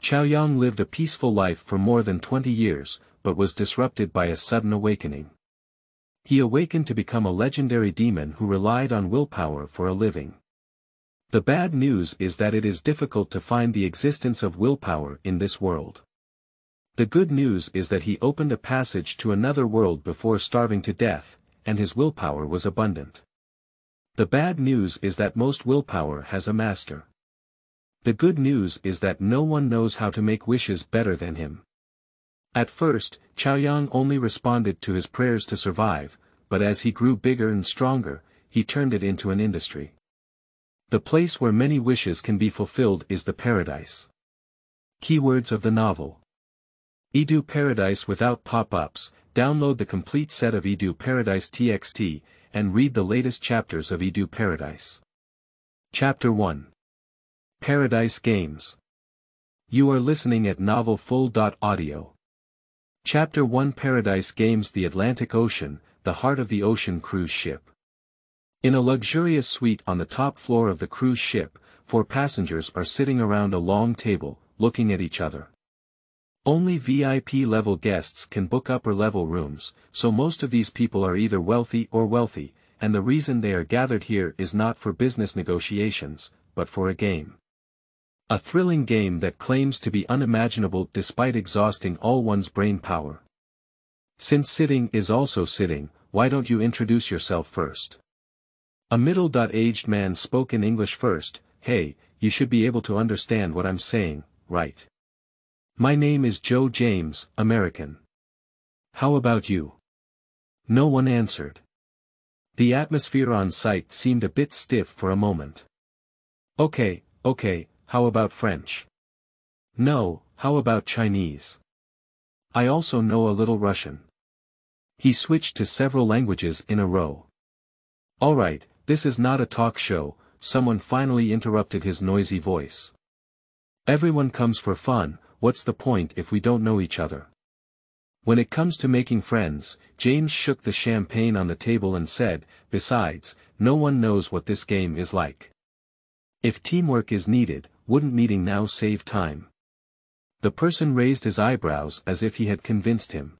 Chaoyang lived a peaceful life for more than 20 years, but was disrupted by a sudden awakening. He awakened to become a legendary demon who relied on willpower for a living. The bad news is that it is difficult to find the existence of willpower in this world. The good news is that he opened a passage to another world before starving to death, and his willpower was abundant. The bad news is that most willpower has a master. The good news is that no one knows how to make wishes better than him. At first, Chaoyang only responded to his prayers to survive, but as he grew bigger and stronger, he turned it into an industry. The place where many wishes can be fulfilled is the paradise. Keywords of the novel. Yidu Paradise without pop-ups. Download the complete set of Yidu Paradise TXT, and read the latest chapters of Yidu Paradise. Chapter 1. Paradise Games. You are listening at novelfull.audio. Chapter 1 Paradise Games. The Atlantic Ocean, the heart of the ocean cruise ship. In a luxurious suite on the top floor of the cruise ship, 4 passengers are sitting around a long table, looking at each other. Only VIP-level guests can book upper-level rooms, so most of these people are either wealthy or wealthy, and the reason they are gathered here is not for business negotiations, but for a game. A thrilling game that claims to be unimaginable despite exhausting all one's brain power. Since sitting is also sitting, why don't you introduce yourself first? A middle-aged man spoke in English first. Hey, you should be able to understand what I'm saying, right? My name is Joe James, American. How about you? No one answered. The atmosphere on site seemed a bit stiff for a moment. Okay, how about French? No, how about Chinese? I also know a little Russian. He switched to several languages in a row. Alright, this is not a talk show, someone finally interrupted his noisy voice. Everyone comes for fun, what's the point if we don't know each other? When it comes to making friends, James shook the champagne on the table and said, besides, no one knows what this game is like. If teamwork is needed, wouldn't meeting now save time? The person raised his eyebrows as if he had convinced him.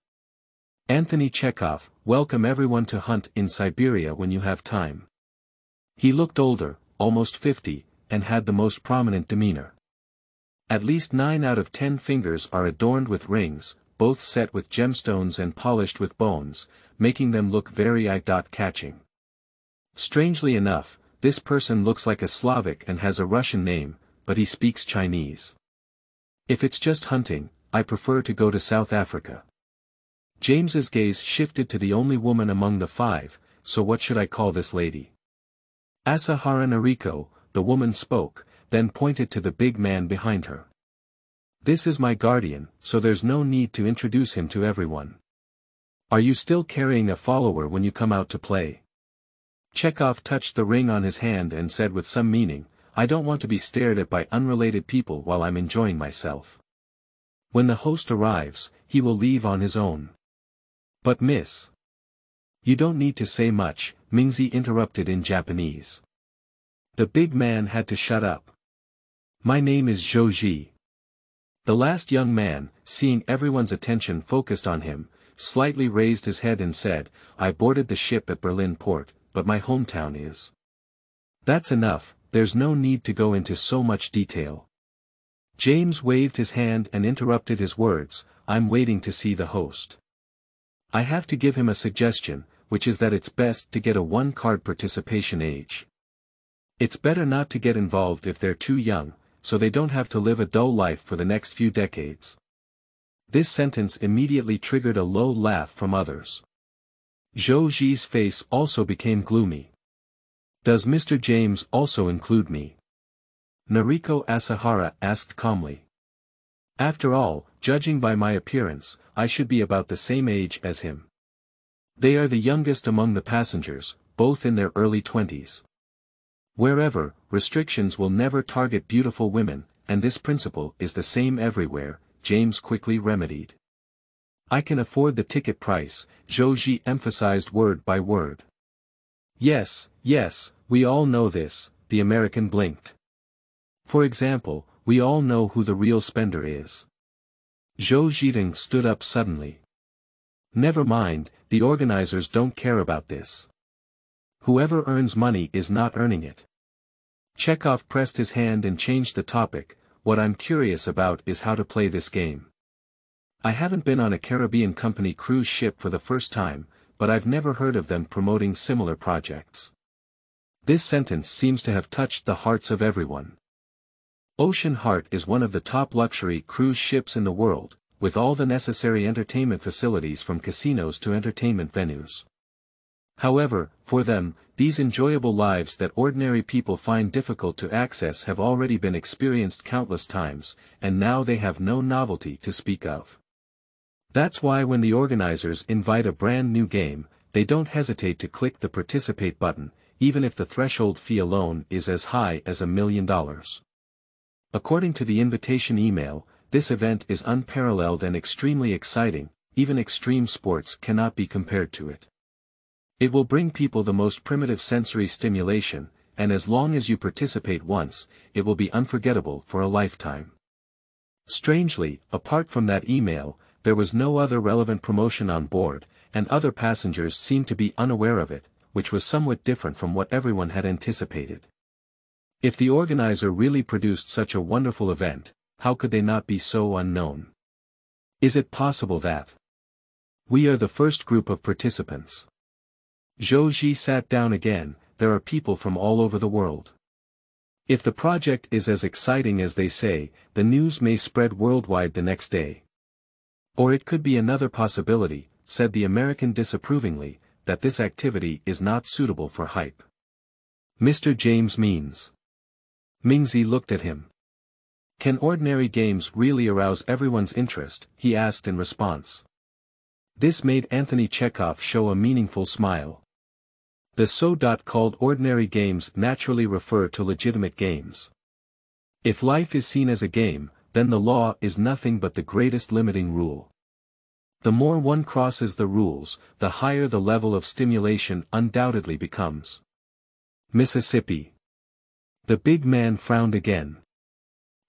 Anthony Chekhov, welcome everyone to hunt in Siberia when you have time. He looked older, almost 50, and had the most prominent demeanor. At least 9 out of 10 fingers are adorned with rings, both set with gemstones and polished with bones, making them look very eye-catching. Strangely enough, this person looks like a Slavic and has a Russian name, but he speaks Chinese. If it's just hunting, I prefer to go to South Africa. James's gaze shifted to the only woman among the 5, so what should I call this lady? Asahara Nariko, the woman spoke, then pointed to the big man behind her. This is my guardian, so there's no need to introduce him to everyone. Are you still carrying a follower when you come out to play? Chekhov touched the ring on his hand and said with some meaning, I don't want to be stared at by unrelated people while I'm enjoying myself. When the host arrives, he will leave on his own. But miss. You don't need to say much, Mingzi interrupted in Japanese. The big man had to shut up. My name is Zhou Ji. The last young man, seeing everyone's attention focused on him, slightly raised his head and said, I boarded the ship at Berlin port, but my hometown is. That's enough, there's no need to go into so much detail. James waved his hand and interrupted his words, I'm waiting to see the host. I have to give him a suggestion, which is that it's best to get a 1-card participation age. It's better not to get involved if they're too young, so they don't have to live a dull life for the next few decades. This sentence immediately triggered a low laugh from others. Zhou Ji's face also became gloomy. Does Mr. James also include me? Nariko Asahara asked calmly. After all, judging by my appearance, I should be about the same age as him. They are the youngest among the passengers, both in their early 20s. Wherever, restrictions will never target beautiful women, and this principle is the same everywhere, James quickly remedied. I can afford the ticket price, Zhou Ji emphasized word by word. Yes, we all know this, the American blinked. For example, we all know who the real spender is. Zhou Zhidong stood up suddenly. Never mind, the organizers don't care about this. Whoever earns money is not earning it. Chekhov pressed his hand and changed the topic. What I'm curious about is how to play this game. I haven't been on a Caribbean company cruise ship for the first time, but I've never heard of them promoting similar projects. This sentence seems to have touched the hearts of everyone. Ocean Heart is one of the top luxury cruise ships in the world, with all the necessary entertainment facilities from casinos to entertainment venues. However, for them, these enjoyable lives that ordinary people find difficult to access have already been experienced countless times, and now they have no novelty to speak of. That's why when the organizers invite a brand new game, they don't hesitate to click the participate button, even if the threshold fee alone is as high as $1 million. According to the invitation email, this event is unparalleled and extremely exciting, even extreme sports cannot be compared to it. It will bring people the most primitive sensory stimulation, and as long as you participate once, it will be unforgettable for a lifetime. Strangely, apart from that email, there was no other relevant promotion on board, and other passengers seemed to be unaware of it, which was somewhat different from what everyone had anticipated. If the organizer really produced such a wonderful event, how could they not be so unknown? Is it possible that we are the first group of participants? Zhou Ji sat down again. There are people from all over the world. If the project is as exciting as they say, the news may spread worldwide the next day. Or it could be another possibility, said the American disapprovingly, that this activity is not suitable for hype. Mr. James means. Mingzi looked at him. Can ordinary games really arouse everyone's interest? He asked in response. This made Anthony Chekhov show a meaningful smile. The so-called ordinary games naturally refer to legitimate games. If life is seen as a game, then the law is nothing but the greatest limiting rule. The more one crosses the rules, the higher the level of stimulation undoubtedly becomes. Mississippi. The big man frowned again.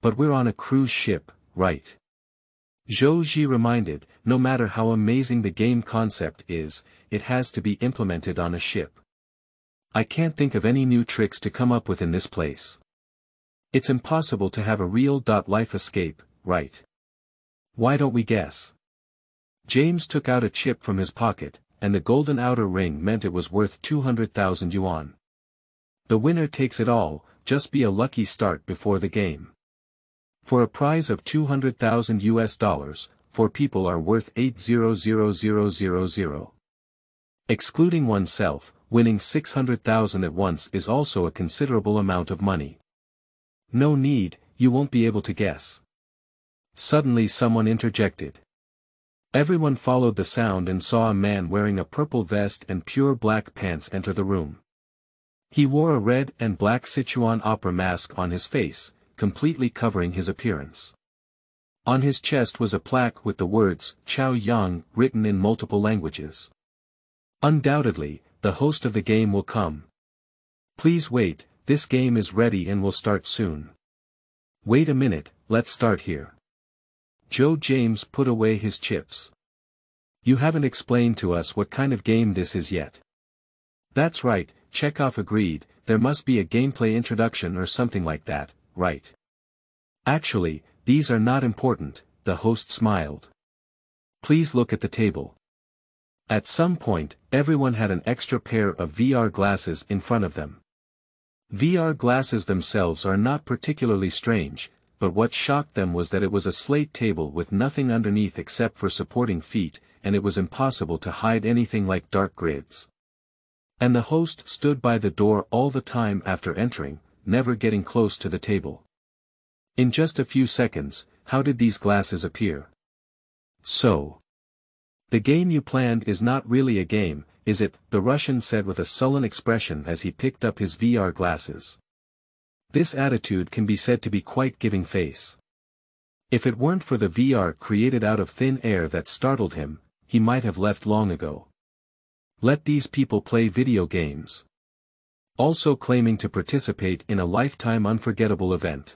But we're on a cruise ship, right? Zhou Ji reminded, no matter how amazing the game concept is, it has to be implemented on a ship. I can't think of any new tricks to come up with in this place. It's impossible to have a real-life escape, right? Why don't we guess? James took out a chip from his pocket, and the golden outer ring meant it was worth 200,000 yuan. The winner takes it all, just be a lucky start before the game. For a prize of 200,000 US dollars, 4 people are worth 800,000. Excluding oneself, winning 600,000 at once is also a considerable amount of money. No need, you won't be able to guess. Suddenly someone interjected. Everyone followed the sound and saw a man wearing a purple vest and pure black pants enter the room. He wore a red and black Sichuan opera mask on his face, completely covering his appearance. On his chest was a plaque with the words, Chaoyang, written in multiple languages. Undoubtedly, the host of the game will come. Please wait, this game is ready and will start soon. Wait a minute, let's start here. Joe James put away his chips. You haven't explained to us what kind of game this is yet. That's right, Chekhov agreed, there must be a gameplay introduction or something like that, right? Actually, these are not important, the host smiled. Please look at the table. At some point, everyone had an extra pair of VR glasses in front of them. VR glasses themselves are not particularly strange, but what shocked them was that it was a slate table with nothing underneath except for supporting feet, and it was impossible to hide anything like dark grids. And the host stood by the door all the time after entering, never getting close to the table. In just a few seconds, how did these glasses appear? So. The game you planned is not really a game, is it? The Russian said with a sullen expression as he picked up his VR glasses. This attitude can be said to be quite giving face. If it weren't for the VR created out of thin air that startled him, he might have left long ago. Let these people play video games. Also claiming to participate in a lifetime unforgettable event.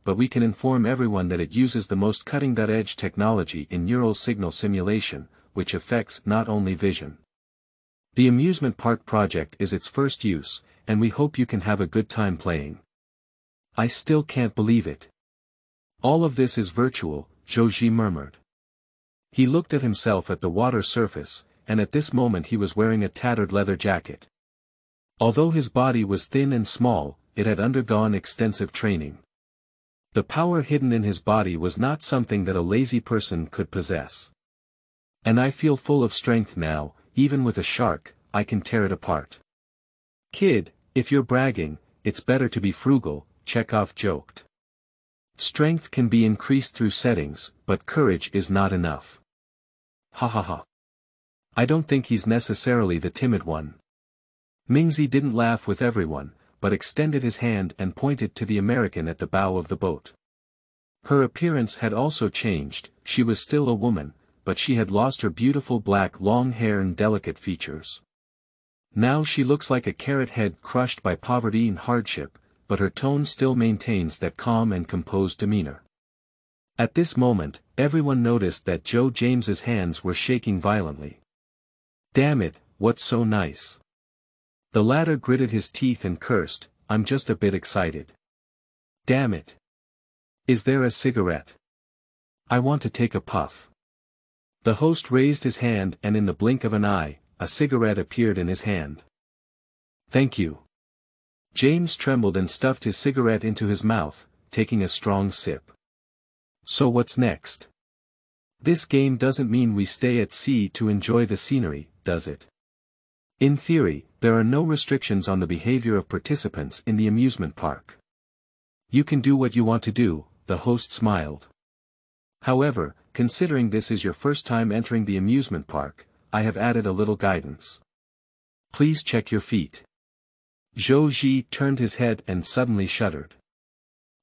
but we can inform everyone that it uses the most cutting-edge technology in neural signal simulation, which affects not only vision. The amusement park project is its first use, and we hope you can have a good time playing. I still can't believe it. All of this is virtual, Zhou murmured. He looked at himself at the water surface, and at this moment he was wearing a tattered leather jacket. Although his body was thin and small, it had undergone extensive training. The power hidden in his body was not something that a lazy person could possess. And I feel full of strength now, even with a shark, I can tear it apart. Kid, if you're bragging, it's better to be frugal, Chekhov joked. Strength can be increased through settings, but courage is not enough. Ha ha ha. I don't think he's necessarily the timid one. Mingzi didn't laugh with everyone, but extended his hand and pointed to the American at the bow of the boat. Her appearance had also changed, she was still a woman, but she had lost her beautiful black long hair and delicate features. Now she looks like a carrot head crushed by poverty and hardship, but her tone still maintains that calm and composed demeanor. At this moment, everyone noticed that Joe James's hands were shaking violently. Damn it, what's so nice? The latter gritted his teeth and cursed, I'm just a bit excited. Damn it. Is there a cigarette? I want to take a puff. The host raised his hand and in the blink of an eye, a cigarette appeared in his hand. Thank you. James trembled and stuffed his cigarette into his mouth, taking a strong sip. So what's next? This game doesn't mean we stay at sea to enjoy the scenery, does it? In theory, there are no restrictions on the behavior of participants in the amusement park. You can do what you want to do, the host smiled. However, considering this is your first time entering the amusement park, I have added a little guidance. Please check your feet. Zhou Ji turned his head and suddenly shuddered.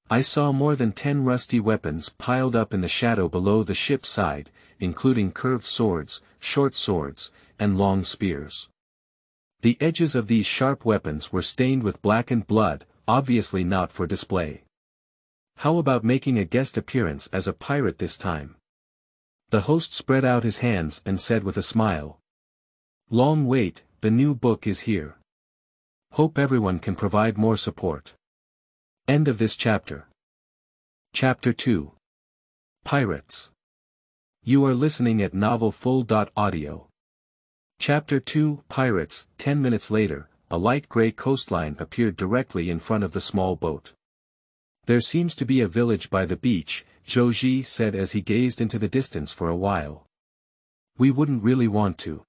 I saw more than 10 rusty weapons piled up in the shadow below the ship's side, including curved swords, short swords, and long spears. The edges of these sharp weapons were stained with blackened blood, obviously not for display. How about making a guest appearance as a pirate this time? The host spread out his hands and said with a smile. Long wait, the new book is here. Hope everyone can provide more support. End of this chapter. Chapter 2. Pirates. You are listening at novelfull.audio. Chapter 2. Pirates. 10 minutes later, a light gray coastline appeared directly in front of the small boat. There seems to be a village by the beach, Zhou Ji said as he gazed into the distance for a while. We wouldn't really want to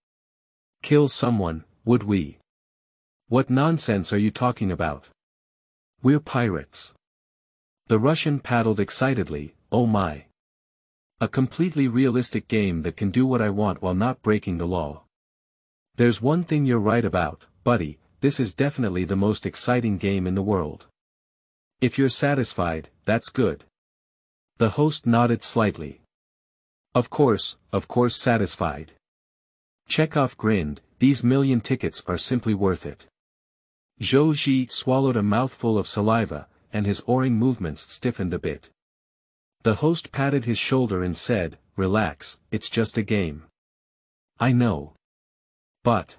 kill someone, would we? What nonsense are you talking about? We're pirates. The Russian paddled excitedly, oh my. A completely realistic game that can do what I want while not breaking the law. There's one thing you're right about, buddy, this is definitely the most exciting game in the world. If you're satisfied, that's good. The host nodded slightly. Of course satisfied. Chekhov grinned, these million tickets are simply worth it. Zhou Ji swallowed a mouthful of saliva, and his oaring movements stiffened a bit. The host patted his shoulder and said, relax, it's just a game. I know. But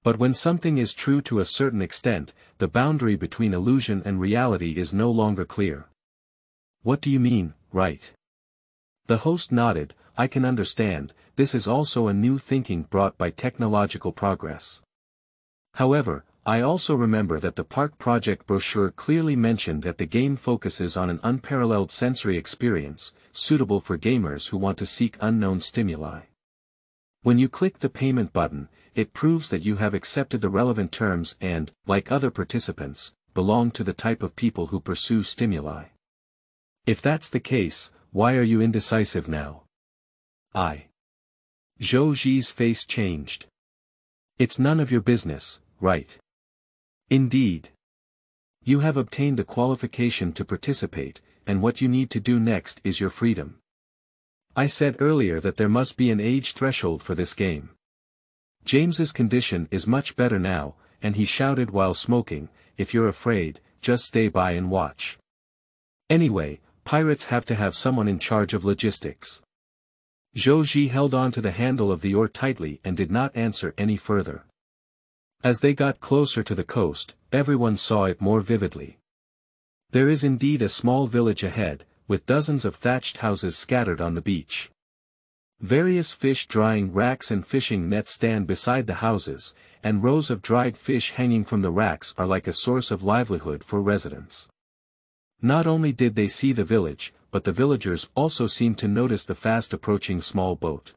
when something is true to a certain extent, the boundary between illusion and reality is no longer clear. What do you mean, right? The host nodded, I can understand, this is also a new thinking brought by technological progress. However, I also remember that the park project brochure clearly mentioned that the game focuses on an unparalleled sensory experience, suitable for gamers who want to seek unknown stimuli. When you click the payment button, it proves that you have accepted the relevant terms and, like other participants, belong to the type of people who pursue stimuli. If that's the case, why are you indecisive now? Zhou Ji's face changed. It's none of your business, right? Indeed. You have obtained the qualification to participate, and what you need to do next is your freedom. I said earlier that there must be an age threshold for this game. James's condition is much better now, and he shouted while smoking, if you're afraid, just stay by and watch. Anyway, pirates have to have someone in charge of logistics. Zhou Ji held on to the handle of the oar tightly and did not answer any further. As they got closer to the coast, everyone saw it more vividly. There is indeed a small village ahead, with dozens of thatched houses scattered on the beach. Various fish drying racks and fishing nets stand beside the houses, and rows of dried fish hanging from the racks are like a source of livelihood for residents. Not only did they see the village, but the villagers also seemed to notice the fast-approaching small boat.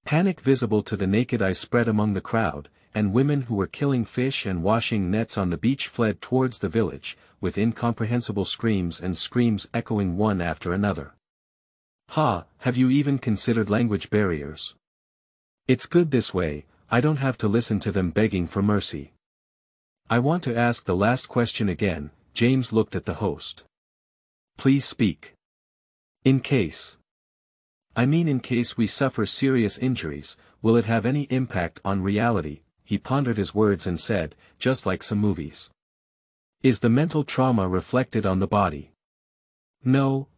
Panic visible to the naked eye spread among the crowd, and women who were killing fish and washing nets on the beach fled towards the village, with incomprehensible screams and screams echoing one after another. Ha, have you even considered language barriers? It's good this way, I don't have to listen to them begging for mercy. I want to ask the last question again. James looked at the host. Please speak. In case we suffer serious injuries, will it have any impact on reality? He pondered his words and said, just like some movies. Is the mental trauma reflected on the body? No,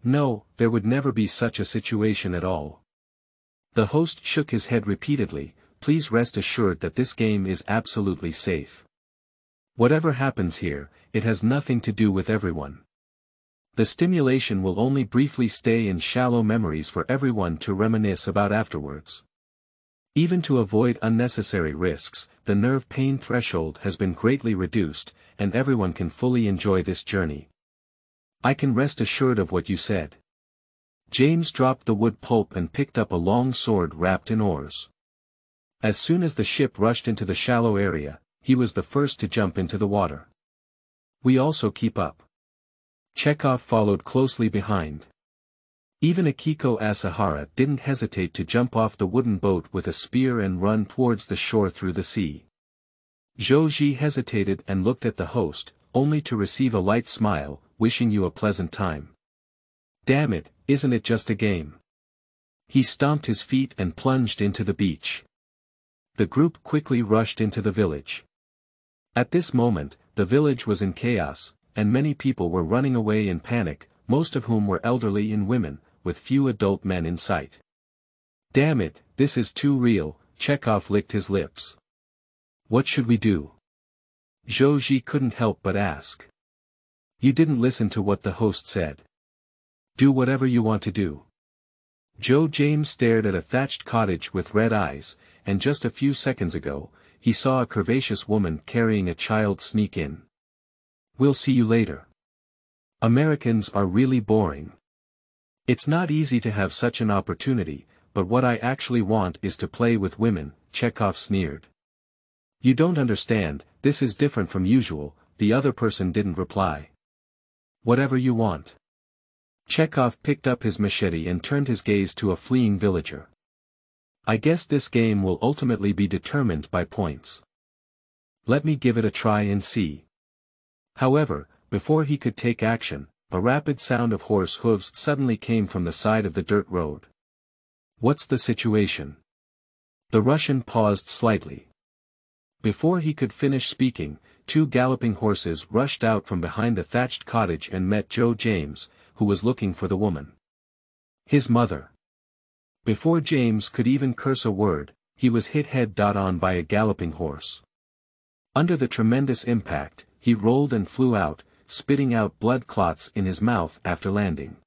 there would never be such a situation at all. The host shook his head repeatedly. Please rest assured that this game is absolutely safe. Whatever happens here, it has nothing to do with everyone. The stimulation will only briefly stay in shallow memories for everyone to reminisce about afterwards. Even to avoid unnecessary risks, the nerve pain threshold has been greatly reduced, and everyone can fully enjoy this journey. I can rest assured of what you said. James dropped the wood pulp and picked up a long sword wrapped in oars. As soon as the ship rushed into the shallow area, he was the first to jump into the water. We also keep up. Chekhov followed closely behind. Even Akiko Asahara didn't hesitate to jump off the wooden boat with a spear and run towards the shore through the sea. Zhou Ji hesitated and looked at the host, only to receive a light smile, wishing you a pleasant time. Damn it, isn't it just a game? He stomped his feet and plunged into the beach. The group quickly rushed into the village. At this moment, the village was in chaos, and many people were running away in panic, most of whom were elderly and women, with few adult men in sight. Damn it, this is too real, Chekhov licked his lips. What should we do? Zhou Ji couldn't help but ask. You didn't listen to what the host said. Do whatever you want to do. James stared at a thatched cottage with red eyes, and just a few seconds ago, he saw a curvaceous woman carrying a child sneak in. We'll see you later. Americans are really boring. It's not easy to have such an opportunity, but what I actually want is to play with women, Chekhov sneered. You don't understand, this is different from usual, the other person didn't reply. Whatever you want. Chekhov picked up his machete and turned his gaze to a fleeing villager. I guess this game will ultimately be determined by points. Let me give it a try and see. However, before he could take action, a rapid sound of horse hooves suddenly came from the side of the dirt road. What's the situation? The Russian paused slightly. Before he could finish speaking, two galloping horses rushed out from behind the thatched cottage and met James, who was looking for the woman. His mother. Before James could even curse a word, he was hit head-on by a galloping horse. Under the tremendous impact, he rolled and flew out, spitting out blood clots in his mouth after landing.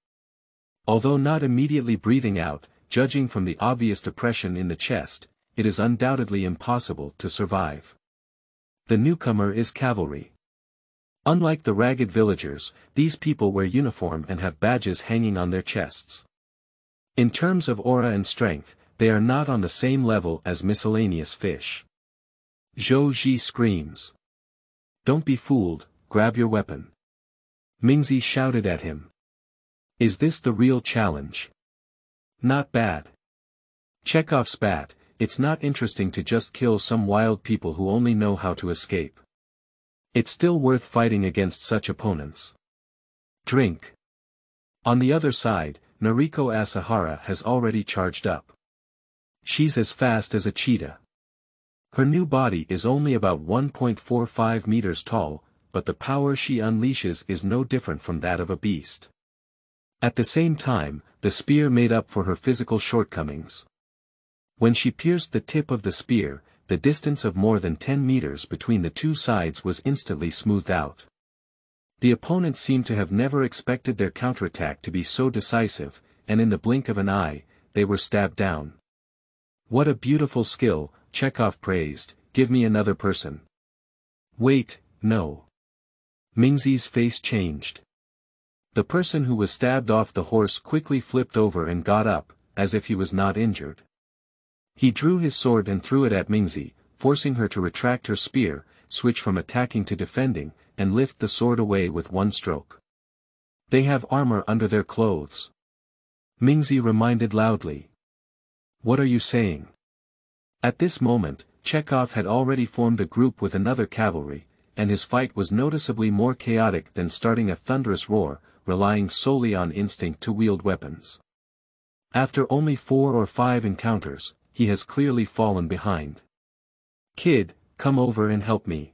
Although not immediately breathing out, judging from the obvious depression in the chest, it is undoubtedly impossible to survive. The newcomer is cavalry. Unlike the ragged villagers, these people wear uniform and have badges hanging on their chests. In terms of aura and strength, they are not on the same level as miscellaneous fish. Zhou Ji screams. Don't be fooled, grab your weapon. Mingzi shouted at him. Is this the real challenge? Not bad. Chekhov spat, it's not interesting to just kill some wild people who only know how to escape. It's still worth fighting against such opponents. Drink. On the other side, Noriko Asahara has already charged up. She's as fast as a cheetah. Her new body is only about 1.45 meters tall, but the power she unleashes is no different from that of a beast. At the same time, the spear made up for her physical shortcomings. When she pierced the tip of the spear, the distance of more than 10 meters between the two sides was instantly smoothed out. The opponents seemed to have never expected their counterattack to be so decisive, and in the blink of an eye, they were stabbed down. "What a beautiful skill," Chekhov praised. "Give me another person." "Wait, no." Mingzi's face changed. The person who was stabbed off the horse quickly flipped over and got up, as if he was not injured. He drew his sword and threw it at Mingzi, forcing her to retract her spear, switch from attacking to defending, and lift the sword away with one stroke. "They have armor under their clothes," Mingzi reminded loudly. "What are you saying?" At this moment, Chekhov had already formed a group with another cavalry, and his fight was noticeably more chaotic than starting a thunderous roar, relying solely on instinct to wield weapons. After only 4 or 5 encounters, he has clearly fallen behind. "Kid, come over and help me."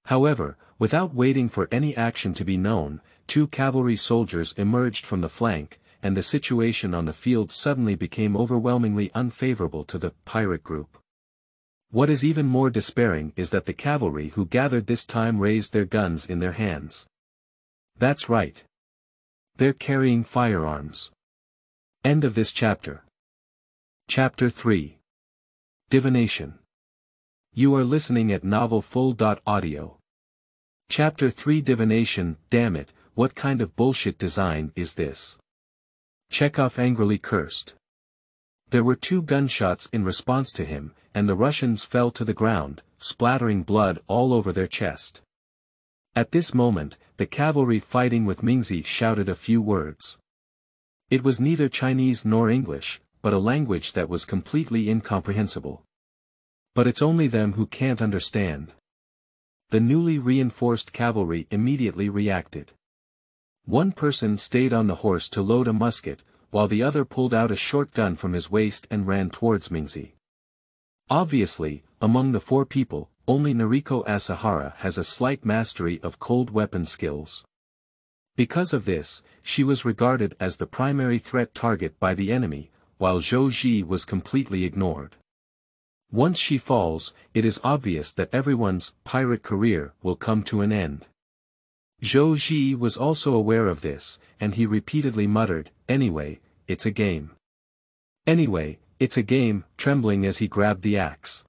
However, without waiting for any action to be known, 2 cavalry soldiers emerged from the flank, and the situation on the field suddenly became overwhelmingly unfavorable to the pirate group. What is even more despairing is that the cavalry who gathered this time raised their guns in their hands. That's right. They're carrying firearms. End of this chapter. Chapter 3. Divination. You are listening at novelfull.audio. Chapter 3 Divination. Damn it, what kind of bullshit design is this? Chekhov angrily cursed. There were 2 gunshots in response to him, and the Russians fell to the ground, splattering blood all over their chest. At this moment, the cavalry fighting with Mingzi shouted a few words. It was neither Chinese nor English, but a language that was completely incomprehensible. But it's only them who can't understand. The newly reinforced cavalry immediately reacted. One person stayed on the horse to load a musket, while the other pulled out a short gun from his waist and ran towards Mingzi. Obviously, among the 4 people, only Noriko Asahara has a slight mastery of cold weapon skills. Because of this, she was regarded as the primary threat target by the enemy, while Zhou Ji was completely ignored. Once she falls, it is obvious that everyone's pirate career will come to an end. Zhou Ji was also aware of this, and he repeatedly muttered, "Anyway, it's a game. Anyway, it's a game," trembling as he grabbed the axe.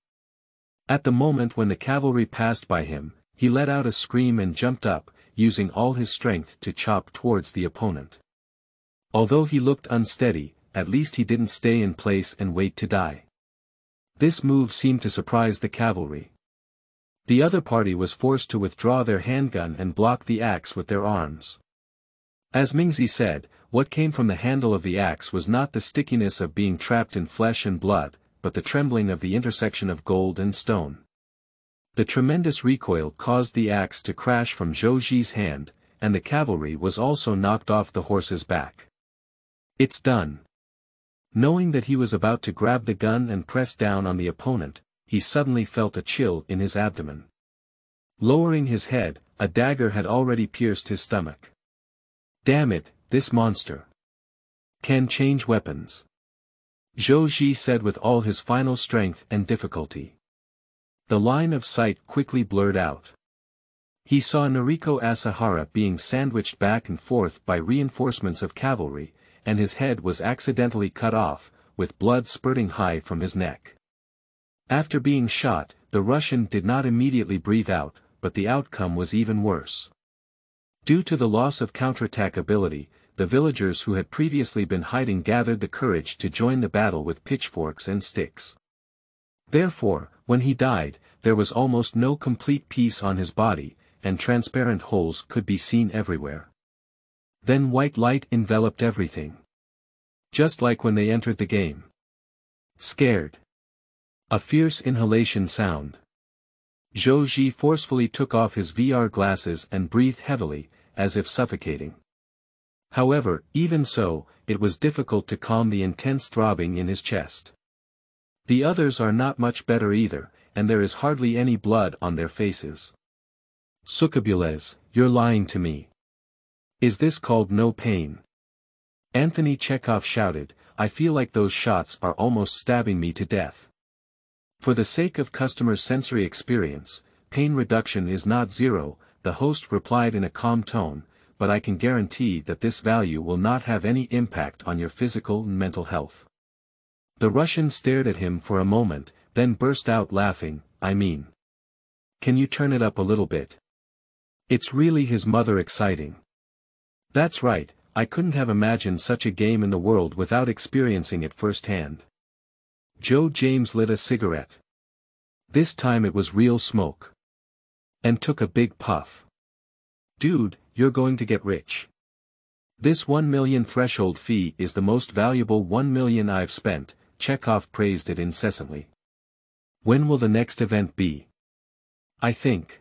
At the moment when the cavalry passed by him, he let out a scream and jumped up, using all his strength to chop towards the opponent. Although he looked unsteady, at least he didn't stay in place and wait to die. This move seemed to surprise the cavalry. The other party was forced to withdraw their handgun and block the axe with their arms. As Mingzi said, what came from the handle of the axe was not the stickiness of being trapped in flesh and blood, but the trembling of the intersection of gold and stone. The tremendous recoil caused the axe to crash from Zhou Ji's hand, and the cavalry was also knocked off the horse's back. It's done. Knowing that he was about to grab the gun and press down on the opponent, he suddenly felt a chill in his abdomen. Lowering his head, a dagger had already pierced his stomach. Damn it, this monster can change weapons, Zhou Ji said with all his final strength and difficulty. The line of sight quickly blurred out. He saw Noriko Asahara being sandwiched back and forth by reinforcements of cavalry, and his head was accidentally cut off, with blood spurting high from his neck. After being shot, the Russian did not immediately breathe out, but the outcome was even worse. Due to the loss of counterattack ability, the villagers who had previously been hiding gathered the courage to join the battle with pitchforks and sticks. Therefore, when he died, there was almost no complete piece on his body, and transparent holes could be seen everywhere. Then white light enveloped everything. Just like when they entered the game. Scared. A fierce inhalation sound. Zhou Ji forcefully took off his VR glasses and breathed heavily, as if suffocating. However, even so, it was difficult to calm the intense throbbing in his chest. The others are not much better either, and there is hardly any blood on their faces. Sukabules, you're lying to me. Is this called no pain? Anthony Chekhov shouted, "I feel like those shots are almost stabbing me to death." For the sake of customers' sensory experience, pain reduction is not zero, the host replied in a calm tone, but I can guarantee that this value will not have any impact on your physical and mental health. The Russian stared at him for a moment, then burst out laughing, "I mean, can you turn it up a little bit? It's really his mother exciting." That's right, I couldn't have imagined such a game in the world without experiencing it firsthand. Joe James lit a cigarette. This time it was real smoke. And took a big puff. "Dude, you're going to get rich. This 1 million threshold fee is the most valuable 1 million I've spent," Chekhov praised it incessantly. "When will the next event be?" "I think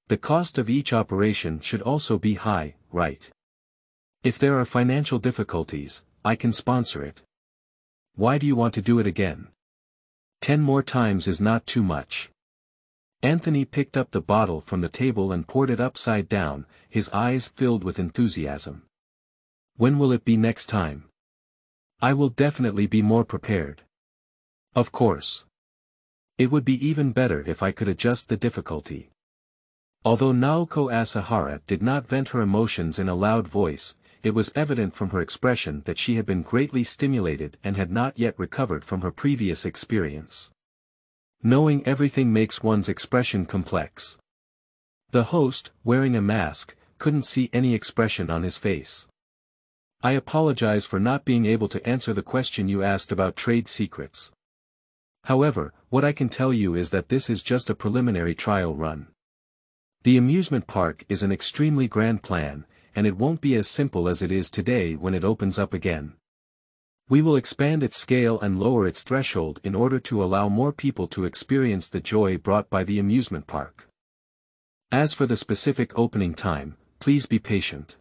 the cost of each operation should also be high, right? If there are financial difficulties, I can sponsor it." "Why do you want to do it again? 10 more times is not too much." Anthony picked up the bottle from the table and poured it upside down, his eyes filled with enthusiasm. "When will it be next time?" "I will definitely be more prepared." "Of course. It would be even better if I could adjust the difficulty." Although Naoko Asahara did not vent her emotions in a loud voice, it was evident from her expression that she had been greatly stimulated and had not yet recovered from her previous experience. Knowing everything makes one's expression complex. The host, wearing a mask, couldn't see any expression on his face. "I apologize for not being able to answer the question you asked about trade secrets. However, what I can tell you is that this is just a preliminary trial run. The amusement park is an extremely grand plan, and it won't be as simple as it is today when it opens up again. We will expand its scale and lower its threshold in order to allow more people to experience the joy brought by the amusement park. As for the specific opening time, please be patient.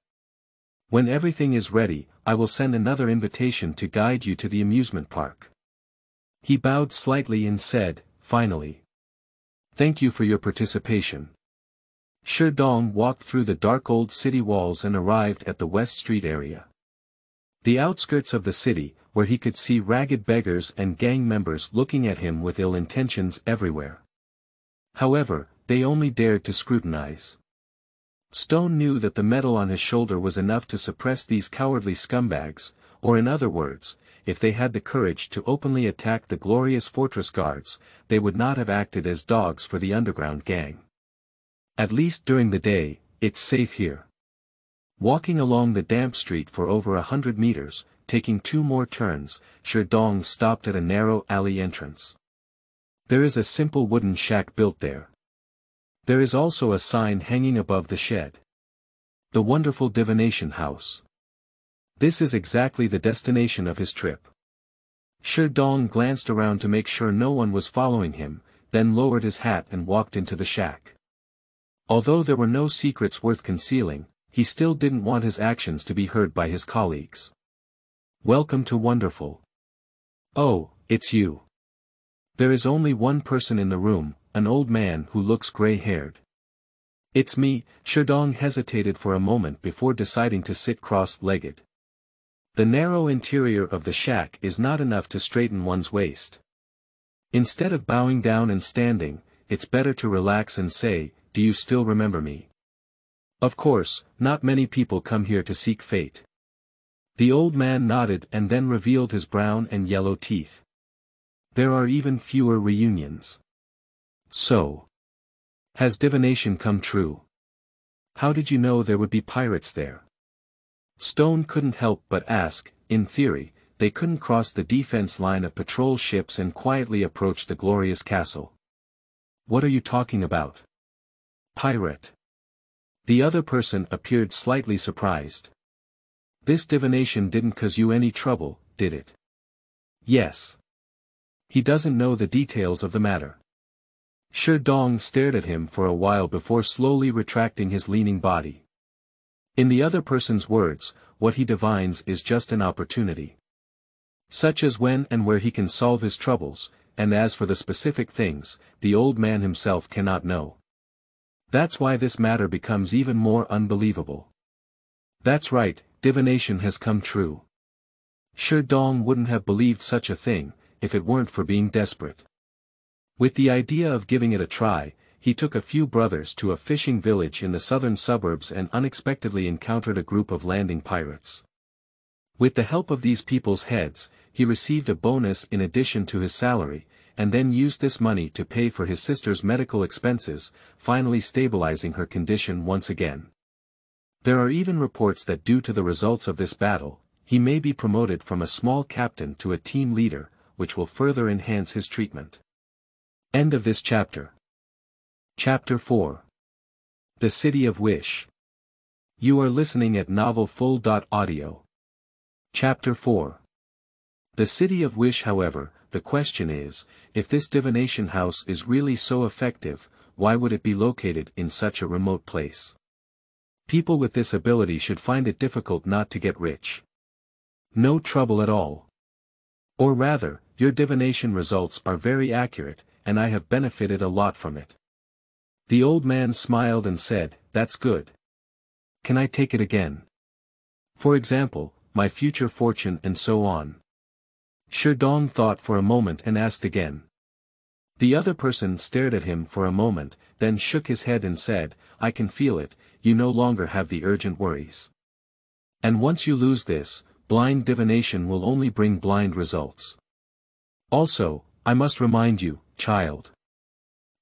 When everything is ready, I will send another invitation to guide you to the amusement park." He bowed slightly and said, "Finally. Thank you for your participation." Sherdong walked through the dark old city walls and arrived at the West Street area. The outskirts of the city, where he could see ragged beggars and gang members looking at him with ill intentions everywhere. However, they only dared to scrutinize. Stone knew that the medal on his shoulder was enough to suppress these cowardly scumbags, or in other words, if they had the courage to openly attack the glorious fortress guards, they would not have acted as dogs for the underground gang. At least during the day, it's safe here. Walking along the damp street for over 100 meters, taking 2 more turns, Sherdong stopped at a narrow alley entrance. There is a simple wooden shack built there. There is also a sign hanging above the shed. The wonderful Divination house. This is exactly the destination of his trip. Sherdong glanced around to make sure no one was following him, then lowered his hat and walked into the shack. Although there were no secrets worth concealing, he still didn't want his actions to be heard by his colleagues. "Welcome to Wonderful." "Oh, it's you." There is only one person in the room, an old man who looks gray-haired. "It's me." Sherdong hesitated for a moment before deciding to sit cross-legged. The narrow interior of the shack is not enough to straighten one's waist. Instead of bowing down and standing, it's better to relax and say, "Do you still remember me?" Of course, not many people come here to seek fate. The old man nodded and then revealed his brown and yellow teeth. There are even fewer reunions. So, has divination come true? How did you know there would be pirates there? Stone couldn't help but ask. In theory, they couldn't cross the defense line of patrol ships and quietly approach the glorious castle. What are you talking about? Pirate. The other person appeared slightly surprised. This divination didn't cause you any trouble, did it? Yes. He doesn't know the details of the matter. Sherdong stared at him for a while before slowly retracting his leaning body. In the other person's words, what he divines is just an opportunity. Such as when and where he can solve his troubles, and as for the specific things, the old man himself cannot know. That's why this matter becomes even more unbelievable. That's right, divination has come true. Shi Dong wouldn't have believed such a thing, if it weren't for being desperate. With the idea of giving it a try, he took a few brothers to a fishing village in the southern suburbs and unexpectedly encountered a group of landing pirates. With the help of these people's heads, he received a bonus in addition to his salary, and then used this money to pay for his sister's medical expenses, finally stabilizing her condition once again. There are even reports that due to the results of this battle, he may be promoted from a small captain to a team leader, which will further enhance his treatment. End of this chapter. Chapter 4. The City of Wish. You are listening at novelfull.audio. Chapter 4. The City of Wish. However, the question is, if this divination house is really so effective, why would it be located in such a remote place? People with this ability should find it difficult not to get rich. No trouble at all. Or rather, your divination results are very accurate, and I have benefited a lot from it. The old man smiled and said, "That's good. Can I take it again? For example, my future fortune and so on." Shi Dong thought for a moment and asked again. The other person stared at him for a moment, then shook his head and said, "I can feel it, you no longer have the urgent worries. And once you lose this, blind divination will only bring blind results. Also, I must remind you, child.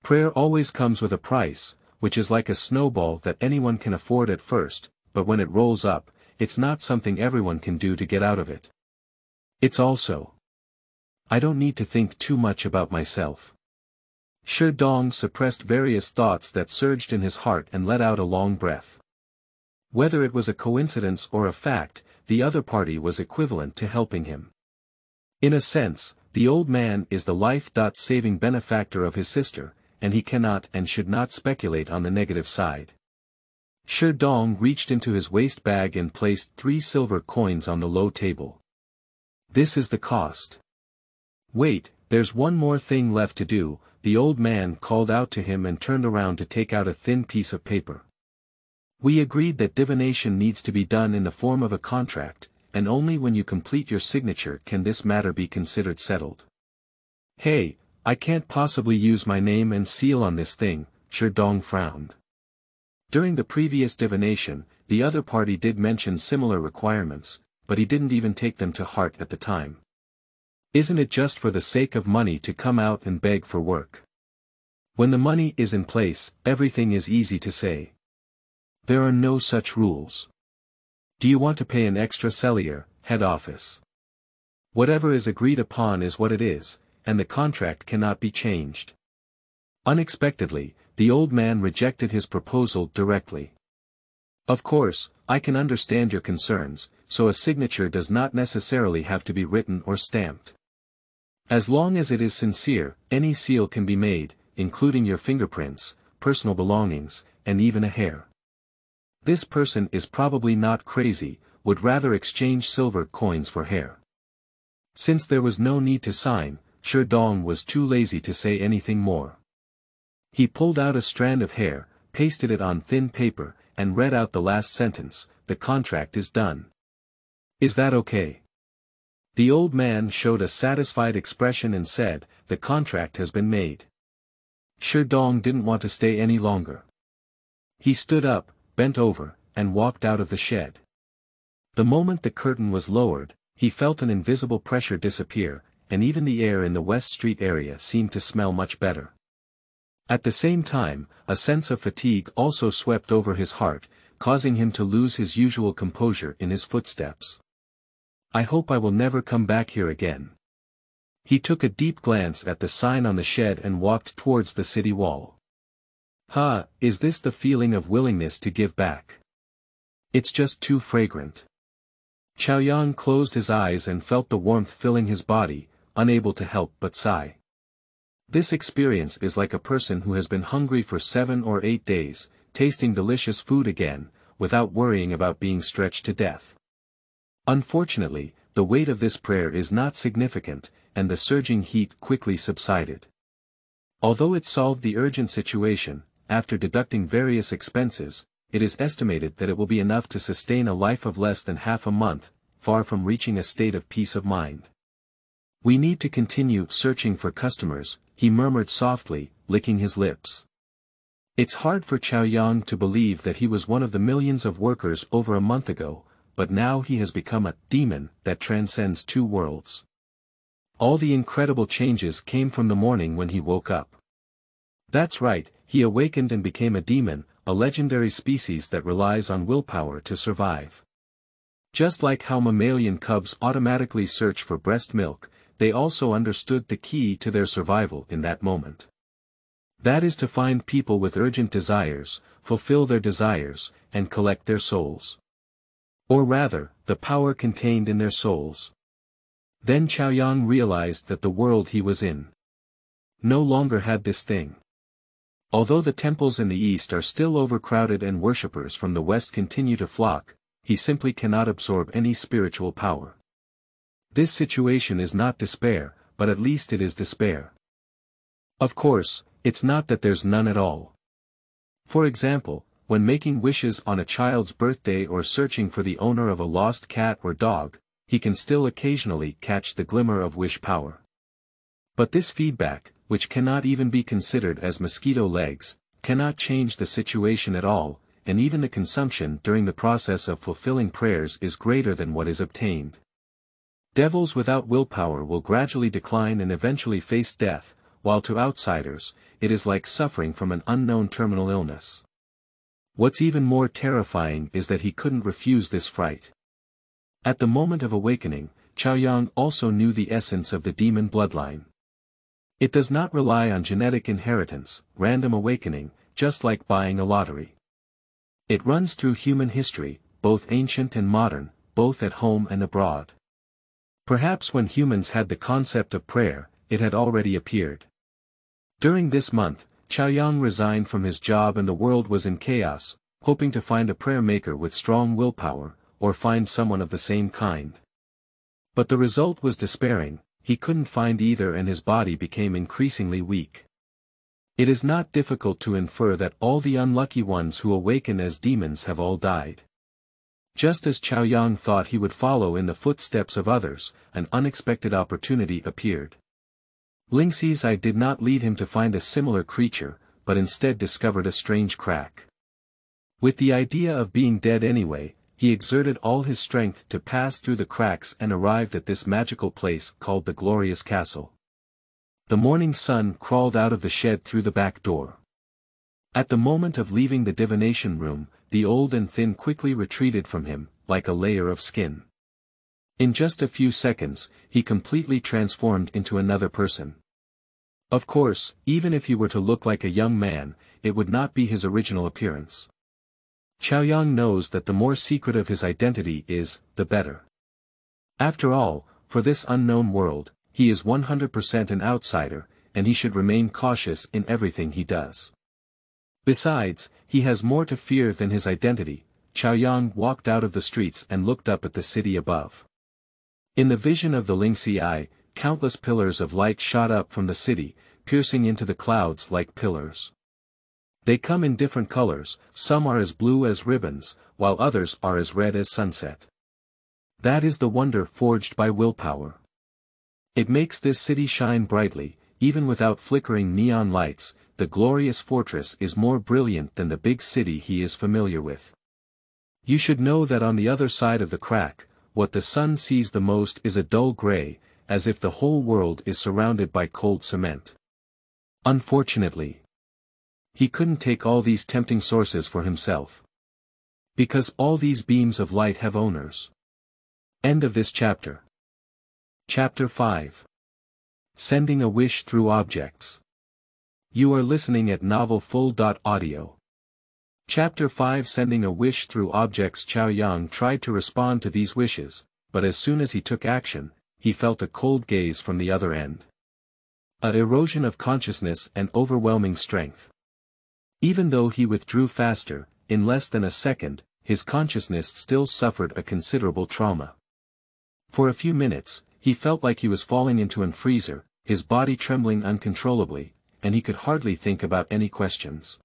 Prayer always comes with a price, which is like a snowball that anyone can afford at first, but when it rolls up, it's not something everyone can do to get out of it. It's also. I don't need to think too much about myself." Shi Dong suppressed various thoughts that surged in his heart and let out a long breath. Whether it was a coincidence or a fact, the other party was equivalent to helping him. In a sense, the old man is the life-saving benefactor of his sister, and he cannot and should not speculate on the negative side. Shi Dong reached into his waist bag and placed 3 silver coins on the low table. "This is the cost." "Wait, there's one more thing left to do," the old man called out to him and turned around to take out a thin piece of paper. "We agreed that divination needs to be done in the form of a contract, and only when you complete your signature can this matter be considered settled." "Hey, I can't possibly use my name and seal on this thing," Shi Dong frowned. During the previous divination, the other party did mention similar requirements, but he didn't even take them to heart at the time. Isn't it just for the sake of money to come out and beg for work? When the money is in place, everything is easy to say. There are no such rules. Do you want to pay an extra cellier, head office? Whatever is agreed upon is what it is, and the contract cannot be changed. Unexpectedly, the old man rejected his proposal directly. "Of course, I can understand your concerns, so a signature does not necessarily have to be written or stamped. As long as it is sincere, any seal can be made, including your fingerprints, personal belongings, and even a hair. This person is probably not crazy, would rather exchange silver coins for hair." Since there was no need to sign, Shi Dong was too lazy to say anything more. He pulled out a strand of hair, pasted it on thin paper, and read out the last sentence, "The contract is done. Is that okay?" The old man showed a satisfied expression and said, "The contract has been made." Shi Dong didn't want to stay any longer. He stood up, bent over, and walked out of the shed. The moment the curtain was lowered, he felt an invisible pressure disappear, and even the air in the West Street area seemed to smell much better. At the same time, a sense of fatigue also swept over his heart, causing him to lose his usual composure in his footsteps. "I hope I will never come back here again." He took a deep glance at the sign on the shed and walked towards the city wall. Is this the feeling of willingness to give back? It's just too fragrant. Chaoyang closed his eyes and felt the warmth filling his body, unable to help but sigh. This experience is like a person who has been hungry for 7 or 8 days, tasting delicious food again, without worrying about being stretched to death. Unfortunately, the weight of this prayer is not significant, and the surging heat quickly subsided. Although it solved the urgent situation, after deducting various expenses, it is estimated that it will be enough to sustain a life of less than half a month, far from reaching a state of peace of mind. We need to continue searching for customers, he murmured softly, licking his lips. It's hard for Chaoyang to believe that he was one of the millions of workers over a month ago, but now he has become a demon that transcends two worlds. All the incredible changes came from the morning when he woke up. That's right, he awakened and became a demon, a legendary species that relies on willpower to survive. Just like how mammalian cubs automatically search for breast milk, they also understood the key to their survival in that moment. That is to find people with urgent desires, fulfill their desires, and collect their souls. Or rather, the power contained in their souls. Then Chaoyang realized that the world he was in no longer had this thing. Although the temples in the east are still overcrowded and worshippers from the west continue to flock, he simply cannot absorb any spiritual power. This situation is not despair, but at least it is despair. Of course, it's not that there's none at all. For example, when making wishes on a child's birthday or searching for the owner of a lost cat or dog, he can still occasionally catch the glimmer of wish power. But this feedback, which cannot even be considered as mosquito legs, cannot change the situation at all, and even the consumption during the process of fulfilling prayers is greater than what is obtained. Devils without willpower will gradually decline and eventually face death, while to outsiders, it is like suffering from an unknown terminal illness. What's even more terrifying is that he couldn't refuse this fright. At the moment of awakening, Chaoyang also knew the essence of the demon bloodline. It does not rely on genetic inheritance, random awakening, just like buying a lottery. It runs through human history, both ancient and modern, both at home and abroad. Perhaps when humans had the concept of prayer, it had already appeared. During this month, Chaoyang resigned from his job and the world was in chaos, hoping to find a prayer maker with strong willpower, or find someone of the same kind. But the result was despairing, he couldn't find either and his body became increasingly weak. It is not difficult to infer that all the unlucky ones who awaken as demons have all died. Just as Chaoyang thought he would follow in the footsteps of others, an unexpected opportunity appeared. Lingxi's eye did not lead him to find a similar creature, but instead discovered a strange crack. With the idea of being dead anyway, he exerted all his strength to pass through the cracks and arrived at this magical place called the Glorious Castle. The morning sun crawled out of the shed through the back door. At the moment of leaving the divination room, the old and thin quickly retreated from him, like a layer of skin. In just a few seconds, he completely transformed into another person. Of course, even if he were to look like a young man, it would not be his original appearance. Chaoyang knows that the more secretive his identity is, the better. After all, for this unknown world, he is 100% an outsider, and he should remain cautious in everything he does. Besides, he has more to fear than his identity. Chaoyang walked out of the streets and looked up at the city above. In the vision of the Lingxi eye, countless pillars of light shot up from the city, piercing into the clouds like pillars. They come in different colors, some are as blue as ribbons, while others are as red as sunset. That is the wonder forged by willpower. It makes this city shine brightly, even without flickering neon lights. The glorious fortress is more brilliant than the big city he is familiar with. You should know that on the other side of the crack, what the sun sees the most is a dull gray, as if the whole world is surrounded by cold cement. Unfortunately, he couldn't take all these tempting sources for himself. Because all these beams of light have owners. End of this chapter. Chapter 5. Sending a Wish Through Objects. You are listening at novelfull.audio. Chapter 5 Sending a Wish Through Objects. Chaoyang tried to respond to these wishes, but as soon as he took action, he felt a cold gaze from the other end. An erosion of consciousness and overwhelming strength. Even though he withdrew faster, in less than a second, his consciousness still suffered a considerable trauma. For a few minutes, he felt like he was falling into an freezer, his body trembling uncontrollably, and he could hardly think about any questions.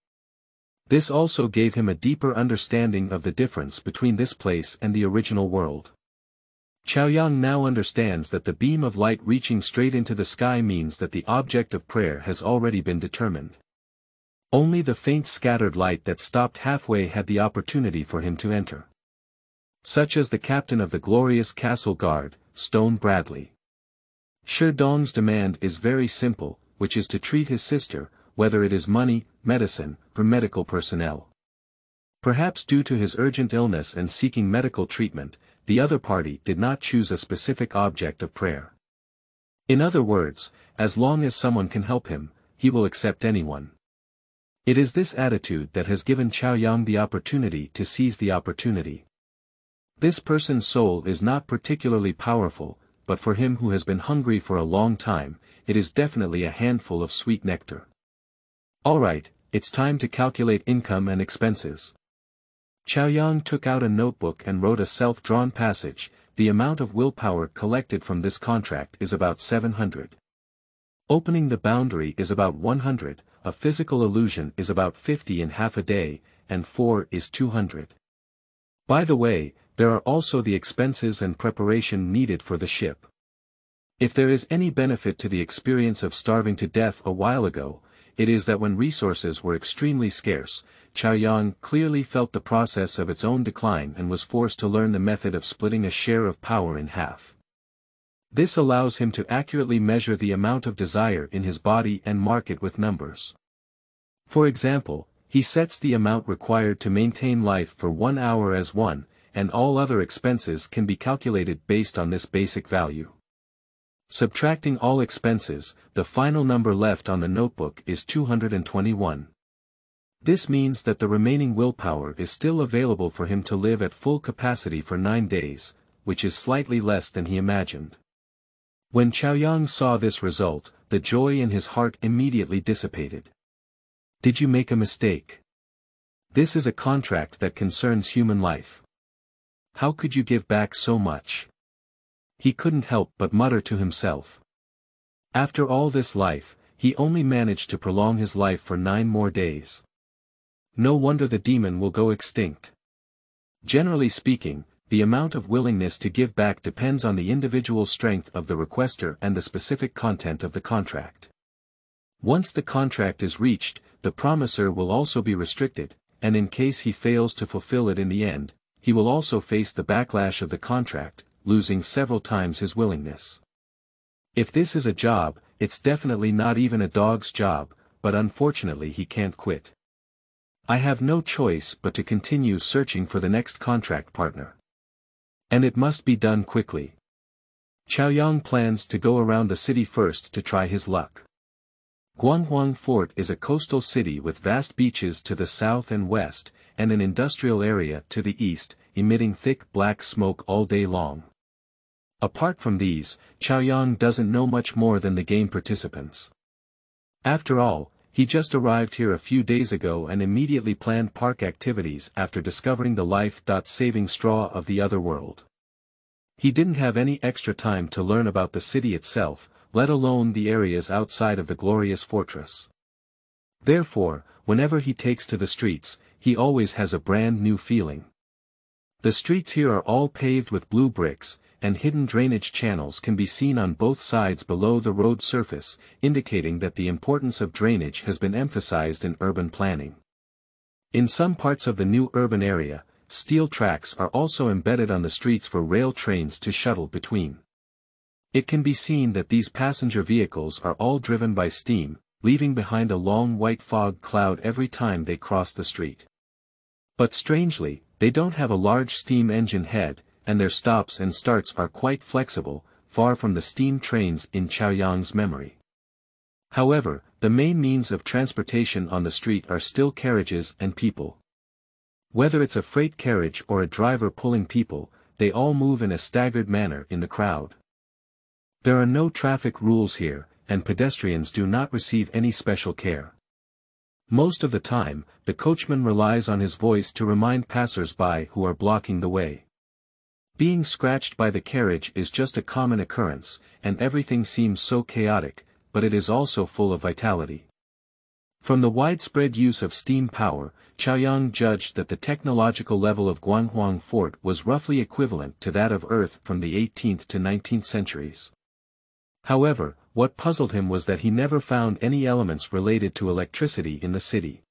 This also gave him a deeper understanding of the difference between this place and the original world. Chaoyang now understands that the beam of light reaching straight into the sky means that the object of prayer has already been determined. Only the faint scattered light that stopped halfway had the opportunity for him to enter. Such as the captain of the glorious castle guard, Stone Bradley. Shi Dong's demand is very simple, which is to treat his sister, whether it is money, medicine, or medical personnel. Perhaps due to his urgent illness and seeking medical treatment, the other party did not choose a specific object of prayer. In other words, as long as someone can help him, he will accept anyone. It is this attitude that has given Chaoyang the opportunity to seize the opportunity. This person's soul is not particularly powerful, but for him who has been hungry for a long time, it is definitely a handful of sweet nectar. Alright, it's time to calculate income and expenses. Chaoyang took out a notebook and wrote a self-drawn passage. The amount of willpower collected from this contract is about 700. Opening the boundary is about 100, a physical illusion is about 50 in half a day, and 4 is 200. By the way, there are also the expenses and preparation needed for the ship. If there is any benefit to the experience of starving to death a while ago, it is that when resources were extremely scarce, Chaoyang clearly felt the process of its own decline and was forced to learn the method of splitting a share of power in half. This allows him to accurately measure the amount of desire in his body and mark it with numbers. For example, he sets the amount required to maintain life for 1 hour as 1, and all other expenses can be calculated based on this basic value. Subtracting all expenses, the final number left on the notebook is 221. This means that the remaining willpower is still available for him to live at full capacity for 9 days, which is slightly less than he imagined. When Chaoyang saw this result, the joy in his heart immediately dissipated. Did you make a mistake? This is a contract that concerns human life. How could you give back so much? He couldn't help but mutter to himself. After all this life, he only managed to prolong his life for 9 more days. No wonder the demon will go extinct. Generally speaking, the amount of willingness to give back depends on the individual strength of the requester and the specific content of the contract. Once the contract is reached, the promisor will also be restricted, and in case he fails to fulfill it in the end, he will also face the backlash of the contract, losing several times his willingness. If this is a job, it's definitely not even a dog's job, but unfortunately he can't quit. I have no choice but to continue searching for the next contract partner. And it must be done quickly. Chaoyang plans to go around the city first to try his luck. Guanghuang Fort is a coastal city with vast beaches to the south and west, and an industrial area to the east, emitting thick black smoke all day long. Apart from these, Chaoyang doesn't know much more than the game participants. After all, he just arrived here a few days ago and immediately planned park activities after discovering the life-saving straw of the other world. He didn't have any extra time to learn about the city itself, let alone the areas outside of the glorious fortress. Therefore, whenever he takes to the streets, he always has a brand new feeling. The streets here are all paved with blue bricks, and hidden drainage channels can be seen on both sides below the road surface, indicating that the importance of drainage has been emphasized in urban planning. In some parts of the new urban area, steel tracks are also embedded on the streets for rail trains to shuttle between. It can be seen that these passenger vehicles are all driven by steam, leaving behind a long white fog cloud every time they cross the street. But strangely, they don't have a large steam engine head, and their stops and starts are quite flexible, far from the steam trains in Chaoyang's memory. However, the main means of transportation on the street are still carriages and people. Whether it's a freight carriage or a driver pulling people, they all move in a staggered manner in the crowd. There are no traffic rules here, and pedestrians do not receive any special care. Most of the time, the coachman relies on his voice to remind passers-by who are blocking the way. Being scratched by the carriage is just a common occurrence, and everything seems so chaotic, but it is also full of vitality. From the widespread use of steam power, Chaoyang judged that the technological level of Guanghuang Fort was roughly equivalent to that of Earth from the 18th to 19th centuries. However, what puzzled him was that he never found any elements related to electricity in the city.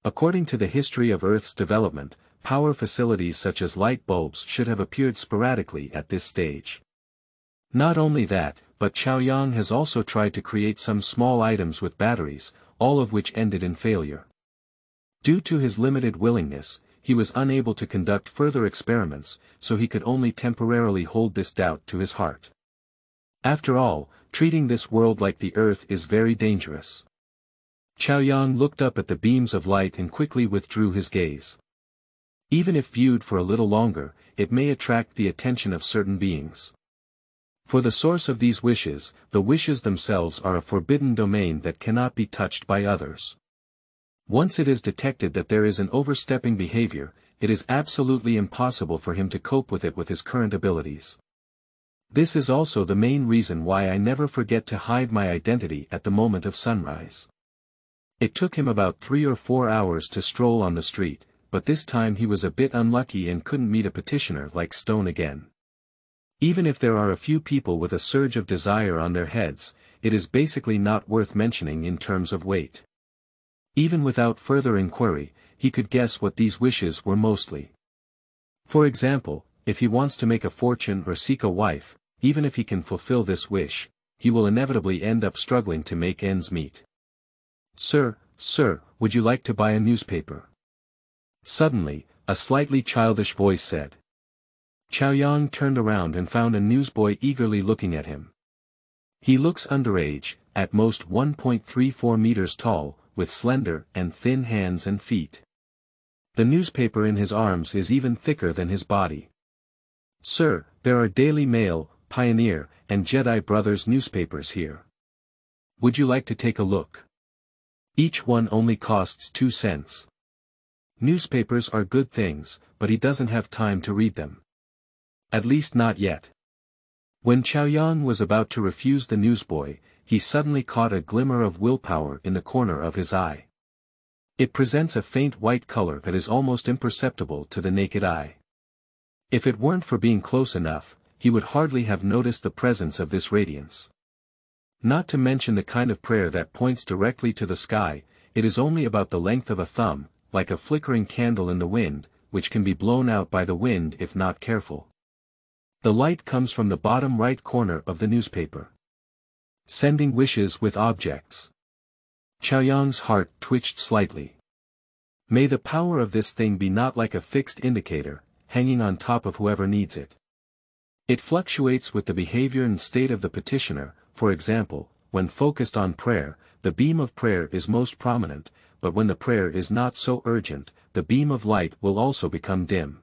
According to the history of Earth's development, power facilities such as light bulbs should have appeared sporadically at this stage. Not only that, but Chaoyang has also tried to create some small items with batteries, all of which ended in failure. Due to his limited willingness, he was unable to conduct further experiments, so he could only temporarily hold this doubt to his heart. After all, treating this world like the Earth is very dangerous. Chaoyang looked up at the beams of light and quickly withdrew his gaze. Even if viewed for a little longer, it may attract the attention of certain beings. For the source of these wishes, the wishes themselves are a forbidden domain that cannot be touched by others. Once it is detected that there is an overstepping behavior, it is absolutely impossible for him to cope with it with his current abilities. This is also the main reason why I never forget to hide my identity at the moment of sunrise. It took him about 3 or 4 hours to stroll on the street, but this time he was a bit unlucky and couldn't meet a petitioner like Stone again. Even if there are a few people with a surge of desire on their heads, it is basically not worth mentioning in terms of weight. Even without further inquiry, he could guess what these wishes were mostly. For example, if he wants to make a fortune or seek a wife, even if he can fulfill this wish, he will inevitably end up struggling to make ends meet. Sir, would you like to buy a newspaper? Suddenly, a slightly childish voice said. Chaoyang turned around and found a newsboy eagerly looking at him. He looks underage, at most 1.34 meters tall, with slender and thin hands and feet. The newspaper in his arms is even thicker than his body. Sir, there are Daily Mail, Pioneer, and Jedi Brothers newspapers here. Would you like to take a look? Each one only costs 2 cents. Newspapers are good things, but he doesn't have time to read them. At least not yet. When Chaoyang was about to refuse the newsboy, he suddenly caught a glimmer of willpower in the corner of his eye. It presents a faint white color that is almost imperceptible to the naked eye. If it weren't for being close enough, he would hardly have noticed the presence of this radiance. Not to mention the kind of prayer that points directly to the sky, it is only about the length of a thumb, like a flickering candle in the wind, which can be blown out by the wind if not careful. The light comes from the bottom right corner of the newspaper. Sending wishes with objects. Chaoyang's heart twitched slightly. May the power of this thing be not like a fixed indicator, hanging on top of whoever needs it. It fluctuates with the behavior and state of the petitioner. For example, when focused on prayer, the beam of prayer is most prominent, but when the prayer is not so urgent, the beam of light will also become dim.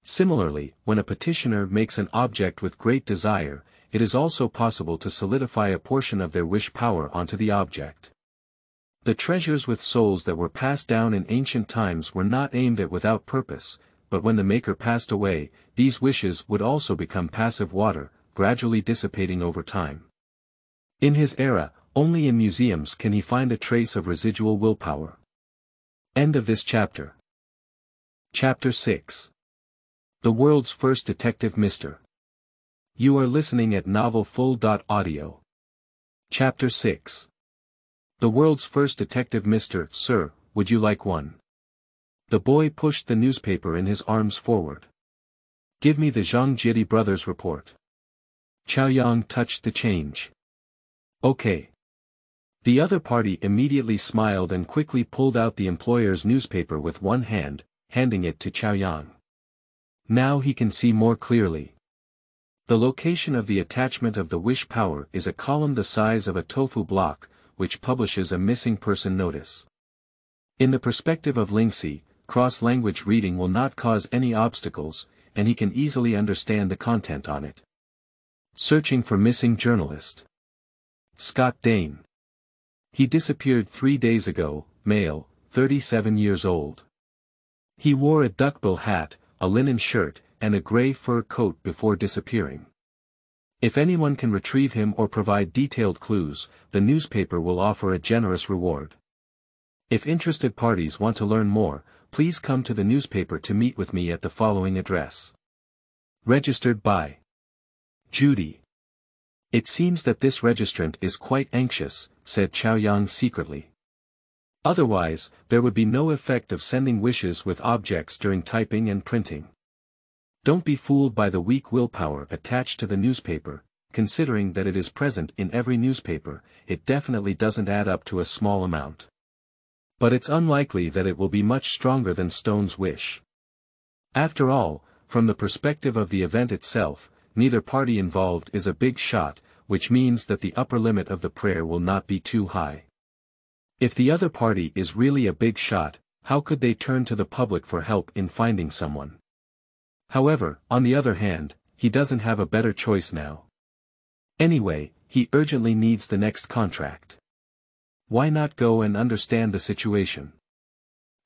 Similarly, when a petitioner makes an object with great desire, it is also possible to solidify a portion of their wish power onto the object. The treasures with souls that were passed down in ancient times were not aimed at without purpose, but when the maker passed away, these wishes would also become passive water, gradually dissipating over time. In his era, only in museums can he find a trace of residual willpower. End of this chapter. Chapter 6. The world's first detective, Mr. You are listening at novelfull.audio. Chapter 6. The world's first detective, Mr. Sir, would you like one? The boy pushed the newspaper in his arms forward. Give me the Zhang Brothers report. Chaoyang touched the change. Okay. The other party immediately smiled and quickly pulled out the employer's newspaper with one hand, handing it to Chaoyang. Now he can see more clearly. The location of the attachment of the wish power is a column the size of a tofu block, which publishes a missing person notice. In the perspective of Lingxi, cross-language reading will not cause any obstacles, and he can easily understand the content on it. Searching for missing journalist. Scott Dane. He disappeared 3 days ago, male, 37 years old. He wore a duckbill hat, a linen shirt, and a gray fur coat before disappearing. If anyone can retrieve him or provide detailed clues, the newspaper will offer a generous reward. If interested parties want to learn more, please come to the newspaper to meet with me at the following address. Registered by Judy. It seems that this registrant is quite anxious, said Chaoyang secretly. Otherwise, there would be no effect of sending wishes with objects during typing and printing. Don't be fooled by the weak willpower attached to the newspaper. Considering that it is present in every newspaper, it definitely doesn't add up to a small amount. But it's unlikely that it will be much stronger than Stone's wish. After all, from the perspective of the event itself, neither party involved is a big shot, which means that the upper limit of the prayer will not be too high. If the other party is really a big shot, how could they turn to the public for help in finding someone? However, on the other hand, he doesn't have a better choice now. Anyway, he urgently needs the next contract. Why not go and understand the situation?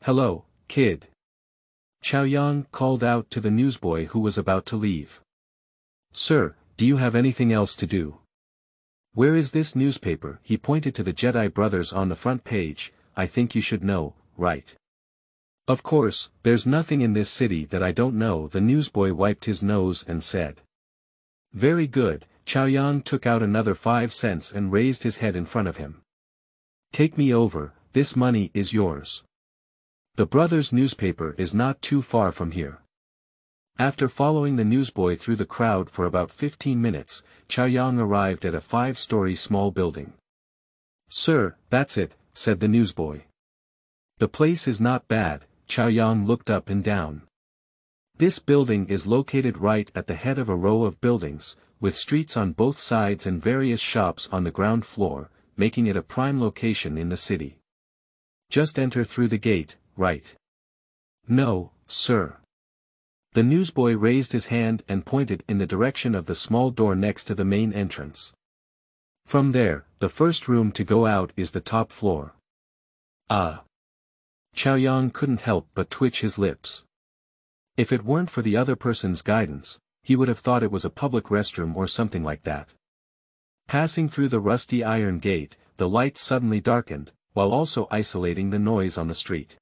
Hello, kid. Chaoyang called out to the newsboy who was about to leave. Sir, do you have anything else to do? Where is this newspaper? He pointed to the Jedi brothers on the front page. I think you should know, right? Of course, there's nothing in this city that I don't know. The newsboy wiped his nose and said. Very good. Chaoyang took out another 5 cents and raised his head in front of him. Take me over, this money is yours. The brothers' newspaper is not too far from here. After following the newsboy through the crowd for about 15 minutes, Chaoyang arrived at a 5-story small building. Sir, that's it, said the newsboy. The place is not bad. Chaoyang looked up and down. This building is located right at the head of a row of buildings, with streets on both sides and various shops on the ground floor, making it a prime location in the city. Just enter through the gate, right? No, sir. The newsboy raised his hand and pointed in the direction of the small door next to the main entrance. From there, the first room to go out is the top floor. Ah. Chaoyang couldn't help but twitch his lips. If it weren't for the other person's guidance, he would have thought it was a public restroom or something like that. Passing through the rusty iron gate, the lights suddenly darkened, while also isolating the noise on the street.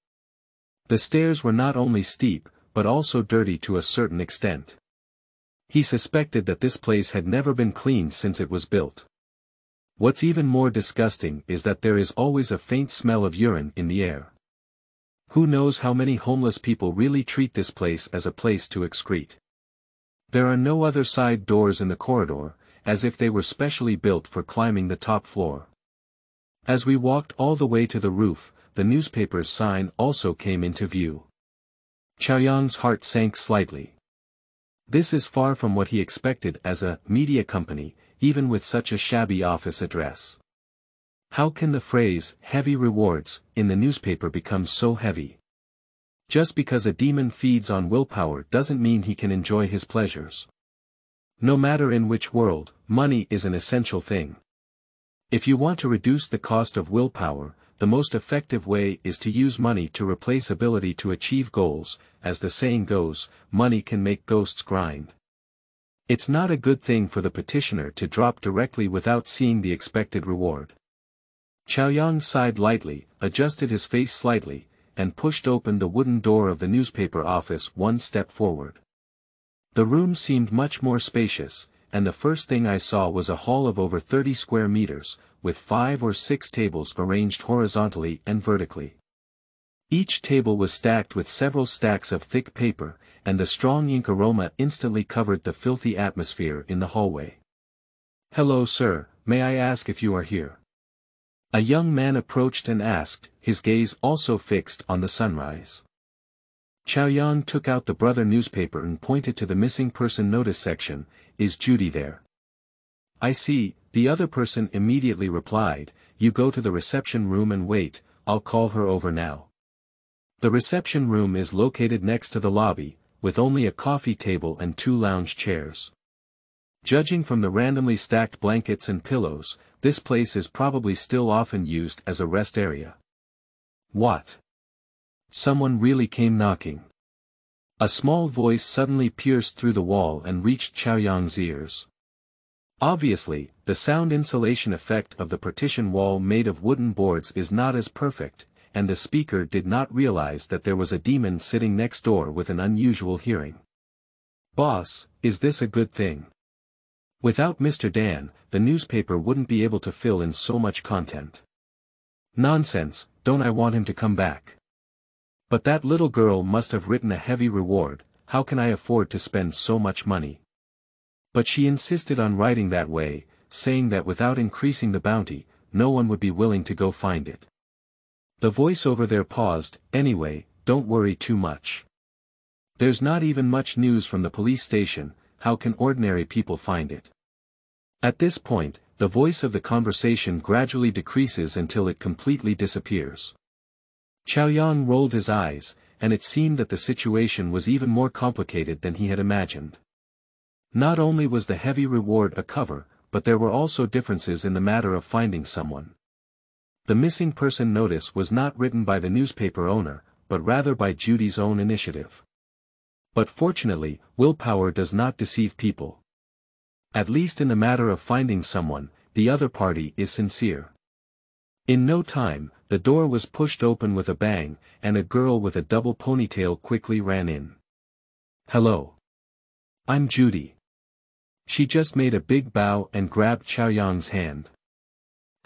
The stairs were not only steep, but also dirty to a certain extent. He suspected that this place had never been cleaned since it was built. What's even more disgusting is that there is always a faint smell of urine in the air. Who knows how many homeless people really treat this place as a place to excrete. There are no other side doors in the corridor, as if they were specially built for climbing the top floor. As we walked all the way to the roof, the newspaper's sign also came into view. Chaoyang's heart sank slightly. This is far from what he expected as a media company, even with such a shabby office address. How can the phrase, heavy rewards, in the newspaper become so heavy? Just because a demon feeds on willpower doesn't mean he can enjoy his pleasures. No matter in which world, money is an essential thing. If you want to reduce the cost of willpower, the most effective way is to use money to replace ability to achieve goals. As the saying goes, money can make ghosts grind. It's not a good thing for the petitioner to drop directly without seeing the expected reward. Chaoyang sighed lightly, adjusted his face slightly, and pushed open the wooden door of the newspaper office one step forward. The room seemed much more spacious, and the first thing I saw was a hall of over 30 square meters, with 5 or 6 tables arranged horizontally and vertically. Each table was stacked with several stacks of thick paper, and the strong ink aroma instantly covered the filthy atmosphere in the hallway. Hello sir, may I ask if you are here? A young man approached and asked, his gaze also fixed on the sunrise. Chaoyang took out the brother newspaper and pointed to the missing person notice section. Is Judy there? I see, the other person immediately replied, you go to the reception room and wait, I'll call her over now. The reception room is located next to the lobby, with only a coffee table and 2 lounge chairs. Judging from the randomly stacked blankets and pillows, this place is probably still often used as a rest area. What? Someone really came knocking. A small voice suddenly pierced through the wall and reached Chaoyang's ears. Obviously, the sound insulation effect of the partition wall made of wooden boards is not as perfect, and the speaker did not realize that there was a demon sitting next door with an unusual hearing. "Boss, is this a good thing? Without Mr. Dan, the newspaper wouldn't be able to fill in so much content." "Nonsense, don't I want him to come back? But that little girl must have written a heavy reward, how can I afford to spend so much money?" But she insisted on writing that way, saying that without increasing the bounty, no one would be willing to go find it. The voiceover there paused. "Anyway, don't worry too much. There's not even much news from the police station, how can ordinary people find it?" At this point, the voice of the conversation gradually decreases until it completely disappears. Chaoyang rolled his eyes, and it seemed that the situation was even more complicated than he had imagined. Not only was the heavy reward a cover, but there were also differences in the matter of finding someone. The missing person notice was not written by the newspaper owner, but rather by Judy's own initiative. But fortunately, willpower does not deceive people. At least in the matter of finding someone, the other party is sincere. In no time, the door was pushed open with a bang, and a girl with a double ponytail quickly ran in. "Hello. I'm Judy." She just made a big bow and grabbed Chaoyang's hand.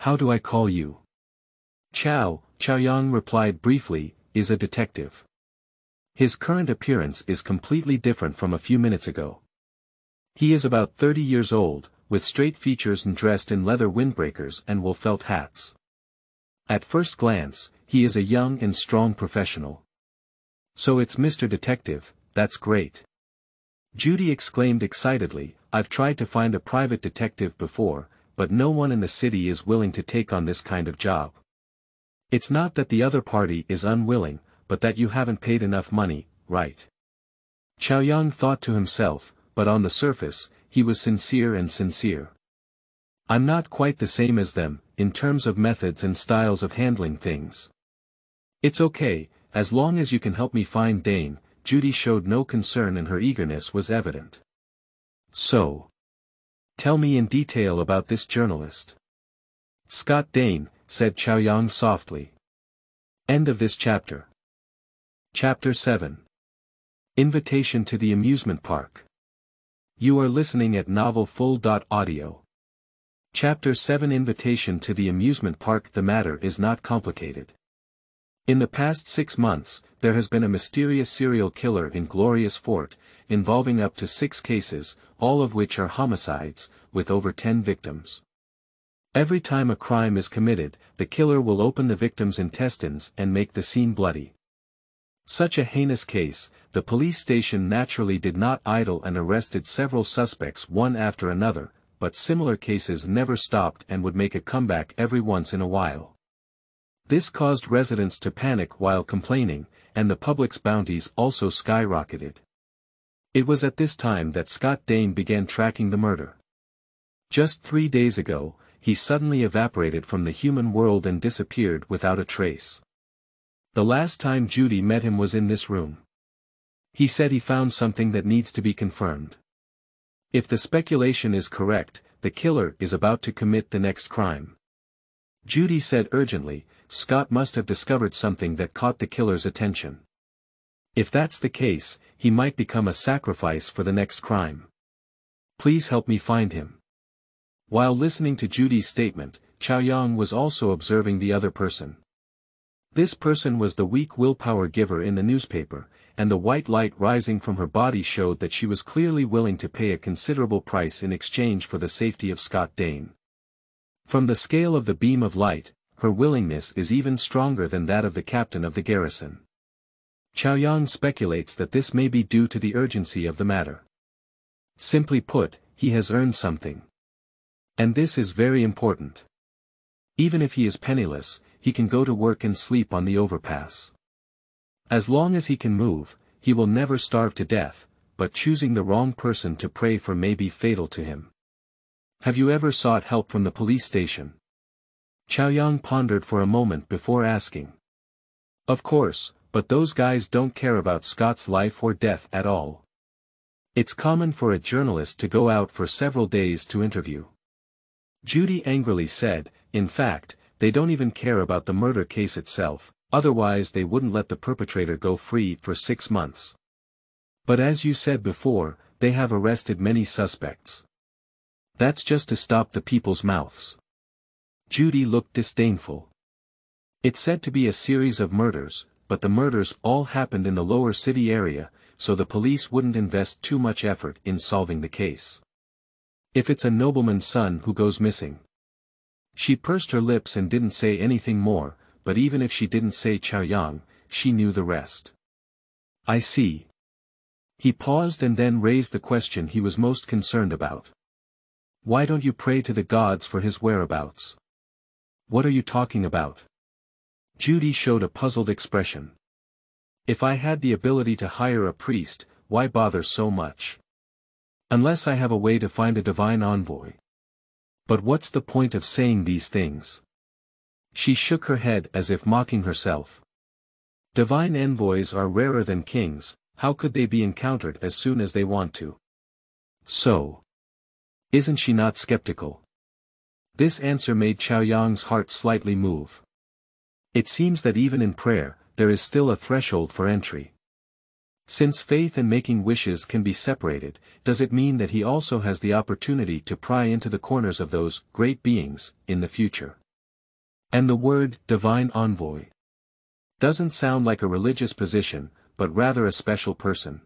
"How do I call you?" Chaoyang replied briefly, "is a detective." His current appearance is completely different from a few minutes ago. He is about 30 years old, with straight features and dressed in leather windbreakers and wool felt hats. At first glance, he is a young and strong professional. "So it's Mr. Detective, that's great." Judy exclaimed excitedly, "I've tried to find a private detective before, but no one in the city is willing to take on this kind of job. It's not that the other party is unwilling, but that you haven't paid enough money, right?" Chaoyang thought to himself, but on the surface, he was sincere and sincere. "I'm not quite the same as them, in terms of methods and styles of handling things. It's okay, as long as you can help me find Dane." Judy showed no concern and her eagerness was evident. "So, tell me in detail about this journalist." "Scott Dane," said Chaoyang softly. End of this chapter. Chapter 7. Invitation to the Amusement Park. You are listening at novelfull.audio. Chapter 7. Invitation to the Amusement Park. The matter is not complicated. In the past 6 months, there has been a mysterious serial killer in Glorious Fort, involving up to 6 cases, all of which are homicides, with over 10 victims. Every time a crime is committed, the killer will open the victim's intestines and make the scene bloody. Such a heinous case, the police station naturally did not idle and arrested several suspects one after another, but similar cases never stopped and would make a comeback every once in a while. This caused residents to panic while complaining, and the public's bounties also skyrocketed. It was at this time that Scott Dane began tracking the murder. Just 3 days ago, he suddenly evaporated from the human world and disappeared without a trace. The last time Judy met him was in this room. He said he found something that needs to be confirmed. If the speculation is correct, the killer is about to commit the next crime. Judy said urgently, Scott must have discovered something that caught the killer's attention. If that's the case, he might become a sacrifice for the next crime. Please help me find him. While listening to Judy's statement, Chaoyang was also observing the other person. This person was the weak willpower giver in the newspaper, and the white light rising from her body showed that she was clearly willing to pay a considerable price in exchange for the safety of Scott Dane. From the scale of the beam of light, her willingness is even stronger than that of the captain of the garrison. Chaoyang speculates that this may be due to the urgency of the matter. Simply put, he has earned something. And this is very important. Even if he is penniless, he can go to work and sleep on the overpass. As long as he can move, he will never starve to death, but choosing the wrong person to pray for may be fatal to him. Have you ever sought help from the police station? Chaoyang pondered for a moment before asking. Of course, but those guys don't care about Scott's life or death at all. It's common for a journalist to go out for several days to interview. Judy angrily said, in fact, they don't even care about the murder case itself, Otherwise they wouldn't let the perpetrator go free for 6 months. But as you said before, they have arrested many suspects. That's just to stop the people's mouths. Judy looked disdainful. It's said to be a series of murders, but the murders all happened in the lower city area, so the police wouldn't invest too much effort in solving the case. If it's a nobleman's son who goes missing. She pursed her lips and didn't say anything more, but even if she didn't say Chaoyang, she knew the rest. I see. He paused and then raised the question he was most concerned about. Why don't you pray to the gods for his whereabouts? What are you talking about? Judy showed a puzzled expression. If I had the ability to hire a priest, why bother so much? Unless I have a way to find a divine envoy. But what's the point of saying these things? She shook her head as if mocking herself. Divine envoys are rarer than kings, how could they be encountered as soon as they want to? So. Isn't she not skeptical? This answer made Chaoyang's heart slightly move. It seems that even in prayer, there is still a threshold for entry. Since faith and making wishes can be separated, does it mean that he also has the opportunity to pry into the corners of those great beings in the future? And the word divine envoy doesn't sound like a religious position, but rather a special person.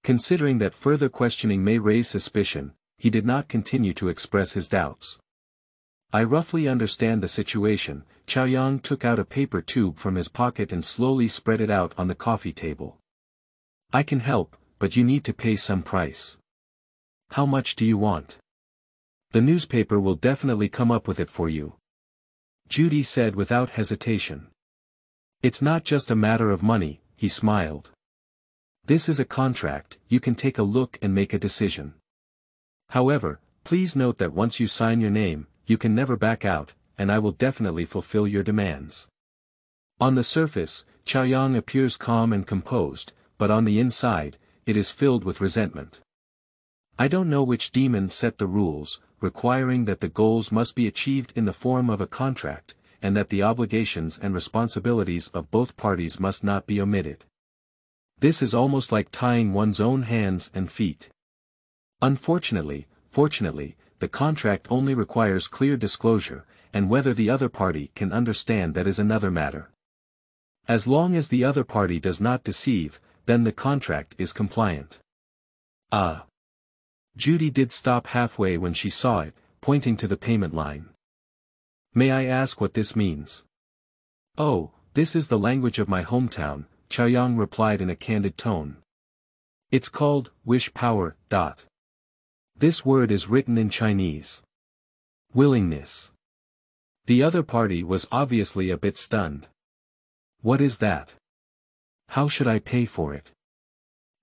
Considering that further questioning may raise suspicion, he did not continue to express his doubts. I roughly understand the situation. Chaoyang took out a paper tube from his pocket and slowly spread it out on the coffee table. I can help, but you need to pay some price. How much do you want? The newspaper will definitely come up with it for you. Judy said without hesitation. It's not just a matter of money, he smiled. This is a contract, you can take a look and make a decision. However, please note that once you sign your name, you can never back out, and I will definitely fulfill your demands. On the surface, Chaoyang appears calm and composed, but on the inside, it is filled with resentment. I don't know which demon set the rules, requiring that the goals must be achieved in the form of a contract, and that the obligations and responsibilities of both parties must not be omitted. This is almost like tying one's own hands and feet. Fortunately, the contract only requires clear disclosure, and whether the other party can understand that is another matter. As long as the other party does not deceive, then the contract is compliant. Ah. Judy did stop halfway when she saw it, pointing to the payment line. May I ask what this means? Oh, this is the language of my hometown, Chaoyang replied in a candid tone. It's called willpower. This word is written in Chinese. Willingness. The other party was obviously a bit stunned. What is that? How should I pay for it?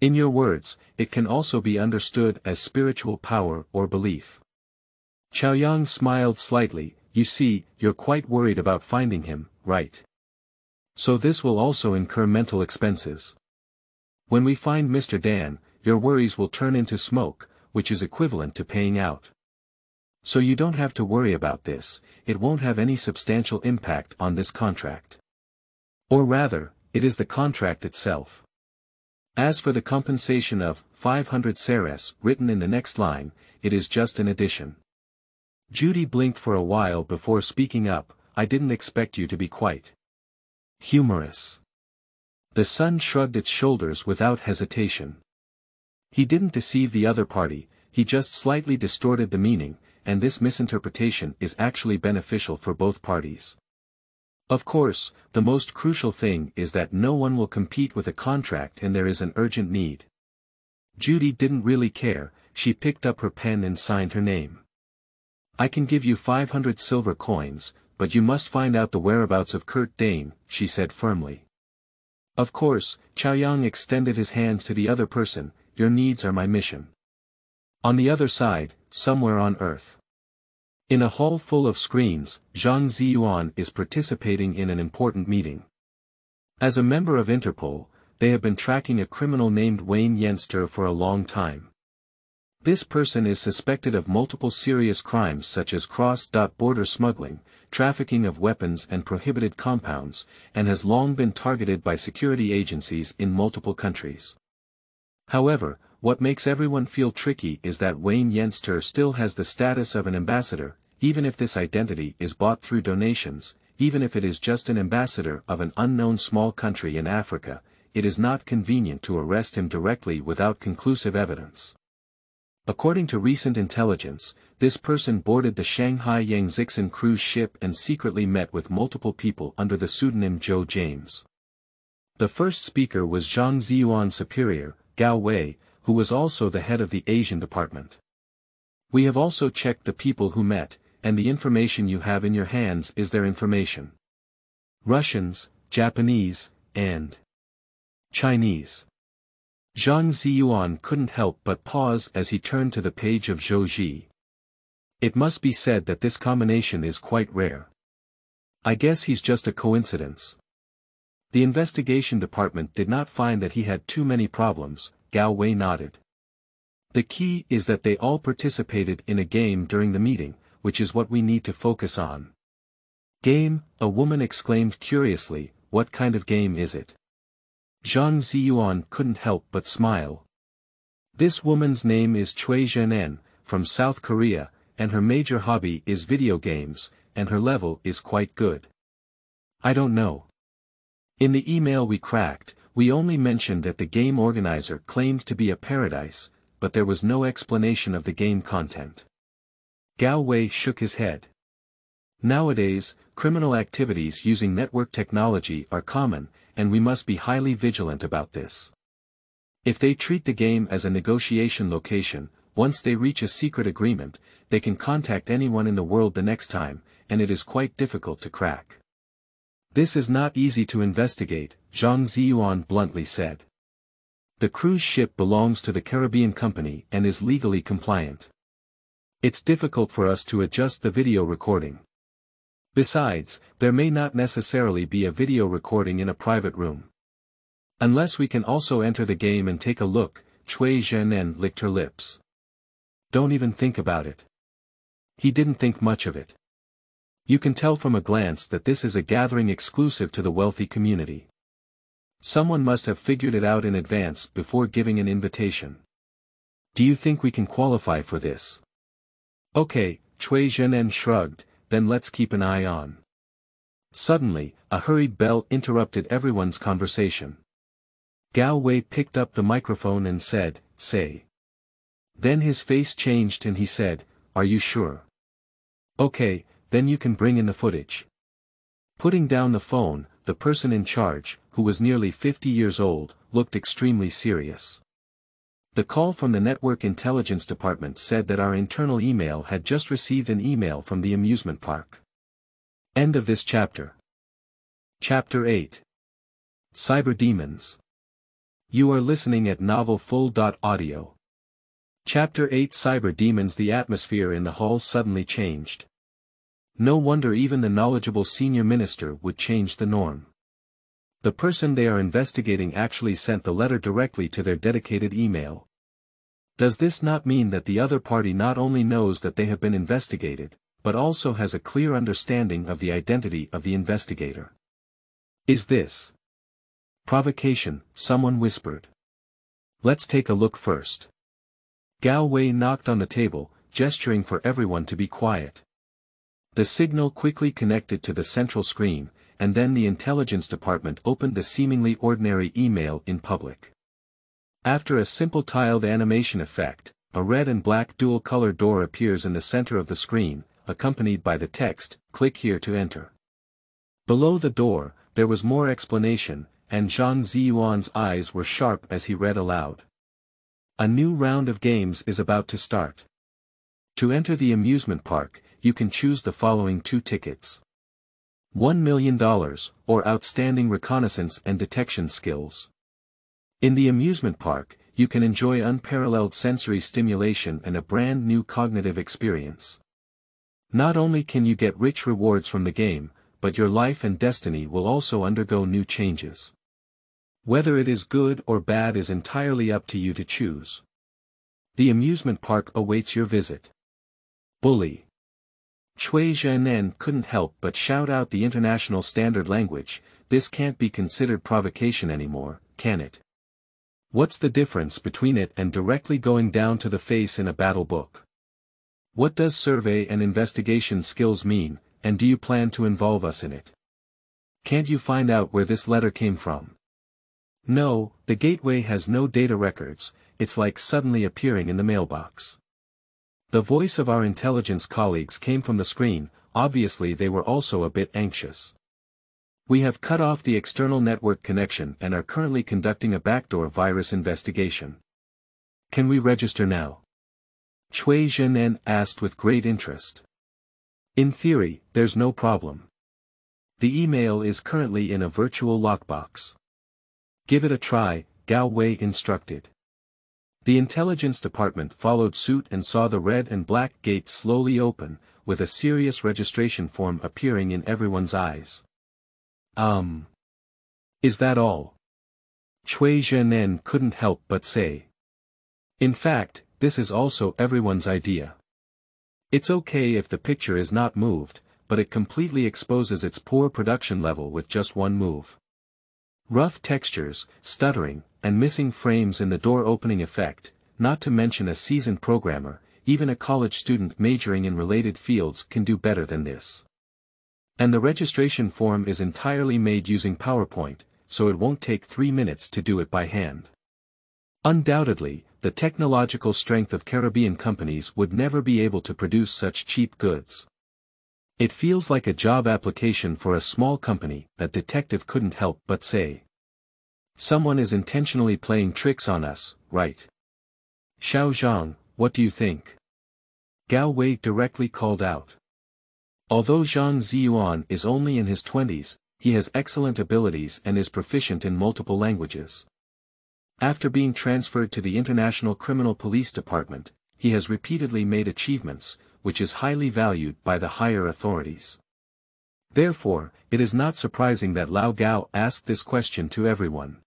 In your words, it can also be understood as spiritual power or belief. Chaoyang smiled slightly. You see, you're quite worried about finding him, right? So this will also incur mental expenses. When we find Mr. Dan, your worries will turn into smoke, which is equivalent to paying out. So you don't have to worry about this, it won't have any substantial impact on this contract. Or rather, it is the contract itself. As for the compensation of 500 seres written in the next line, it is just an addition. Judy blinked for a while before speaking up. I didn't expect you to be quite humorous. The son shrugged its shoulders without hesitation. He didn't deceive the other party, he just slightly distorted the meaning, and this misinterpretation is actually beneficial for both parties. Of course, the most crucial thing is that no one will compete with a contract and there is an urgent need. Judy didn't really care, she picked up her pen and signed her name. I can give you 500 silver coins, but you must find out the whereabouts of Kurt Dane, she said firmly. Of course, Chaoyang extended his hand to the other person, your needs are my mission. On the other side, somewhere on Earth. In a hall full of screens, Zhang Ziyuan is participating in an important meeting. As a member of Interpol, they have been tracking a criminal named Wayne Yenster for a long time. This person is suspected of multiple serious crimes such as cross-border smuggling, trafficking of weapons and prohibited compounds, and has long been targeted by security agencies in multiple countries. However, what makes everyone feel tricky is that Wayne Yenster still has the status of an ambassador, even if this identity is bought through donations, even if it is just an ambassador of an unknown small country in Africa, it is not convenient to arrest him directly without conclusive evidence. According to recent intelligence, this person boarded the Shanghai Yangtze cruise ship and secretly met with multiple people under the pseudonym Joe James. The first speaker was Zhang Ziyuan's superior, Gao Wei, who was also the head of the Asian department. We have also checked the people who met, and the information you have in your hands is their information. Russians, Japanese, and Chinese. Zhang Ziyuan couldn't help but pause as he turned to the page of Zhou Ji. It must be said that this combination is quite rare. I guess he's just a coincidence. The investigation department did not find that he had too many problems, Gao Wei nodded. The key is that they all participated in a game during the meeting, which is what we need to focus on. Game, a woman exclaimed curiously, what kind of game is it? Zhang Ziyuan couldn't help but smile. This woman's name is Choi Zhenen, from South Korea, and her major hobby is video games, and her level is quite good. I don't know. In the email we cracked, we only mentioned that the game organizer claimed to be a paradise, but there was no explanation of the game content. Gao Wei shook his head. Nowadays, criminal activities using network technology are common, and we must be highly vigilant about this. If they treat the game as a negotiation location, once they reach a secret agreement, they can contact anyone in the world the next time, and it is quite difficult to crack. This is not easy to investigate, Zhang Ziyuan bluntly said. The cruise ship belongs to the Caribbean Company and is legally compliant. It's difficult for us to adjust the video recording. Besides, there may not necessarily be a video recording in a private room. Unless we can also enter the game and take a look, Chui Zhenen licked her lips. Don't even think about it. He didn't think much of it. You can tell from a glance that this is a gathering exclusive to the wealthy community. Someone must have figured it out in advance before giving an invitation. Do you think we can qualify for this? Okay, Chui Zhenen shrugged, then let's keep an eye on. Suddenly, a hurried bell interrupted everyone's conversation. Gao Wei picked up the microphone and said, "Say." Then his face changed and he said, "Are you sure?" "Okay, then you can bring in the footage." Putting down the phone, the person in charge, who was nearly 50 years old, looked extremely serious. The call from the Network Intelligence Department said that our internal email had just received an email from the amusement park. End of this chapter. Chapter 8. Cyber Demons. You are listening at novelfull.audio. Chapter 8 Cyber Demons. The atmosphere in the hall suddenly changed. No wonder even the knowledgeable senior minister would change the norm. The person they are investigating actually sent the letter directly to their dedicated email. Does this not mean that the other party not only knows that they have been investigated, but also has a clear understanding of the identity of the investigator? Is this provocation? Someone whispered. Let's take a look first. Gao Wei knocked on the table, gesturing for everyone to be quiet. The signal quickly connected to the central screen, and then the intelligence department opened the seemingly ordinary email in public. After a simple tiled animation effect, a red and black dual-color door appears in the center of the screen, accompanied by the text, "Click here to enter." Below the door, there was more explanation, and Zhang Ziyuan's eyes were sharp as he read aloud. A new round of games is about to start. To enter the amusement park, you can choose the following 2 tickets. $1 million, or outstanding reconnaissance and detection skills. In the amusement park, you can enjoy unparalleled sensory stimulation and a brand new cognitive experience. Not only can you get rich rewards from the game, but your life and destiny will also undergo new changes. Whether it is good or bad is entirely up to you to choose. The amusement park awaits your visit. Bully. Chui Zhenen couldn't help but shout out the international standard language. This can't be considered provocation anymore, can it? What's the difference between it and directly going down to the face in a battle book? What does survey and investigation skills mean, and do you plan to involve us in it? Can't you find out where this letter came from? No, the gateway has no data records. It's like suddenly appearing in the mailbox. The voice of our intelligence colleagues came from the screen. Obviously they were also a bit anxious. We have cut off the external network connection and are currently conducting a backdoor virus investigation. Can we register now? Chui Zhenen asked with great interest. In theory, there's no problem. The email is currently in a virtual lockbox. Give it a try, Gao Wei instructed. The intelligence department followed suit and saw the red and black gate slowly open, with a serious registration form appearing in everyone's eyes. Is that all? Chui Zhenen couldn't help but say. In fact, this is also everyone's idea. It's okay if the picture is not moved, but it completely exposes its poor production level with just one move. Rough textures, stuttering, and missing frames in the door-opening effect, not to mention a seasoned programmer, even a college student majoring in related fields can do better than this. And the registration form is entirely made using PowerPoint, so it won't take 3 minutes to do it by hand. Undoubtedly, the technological strength of Caribbean companies would never be able to produce such cheap goods. It feels like a job application for a small company, that detective couldn't help but say. Someone is intentionally playing tricks on us, right? Xiaozhang, what do you think? Gao Wei directly called out. Although Zhang Ziyuan is only in his 20s, he has excellent abilities and is proficient in multiple languages. After being transferred to the International Criminal Police Department, he has repeatedly made achievements, which is highly valued by the higher authorities. Therefore, it is not surprising that Lao Gao asked this question to everyone.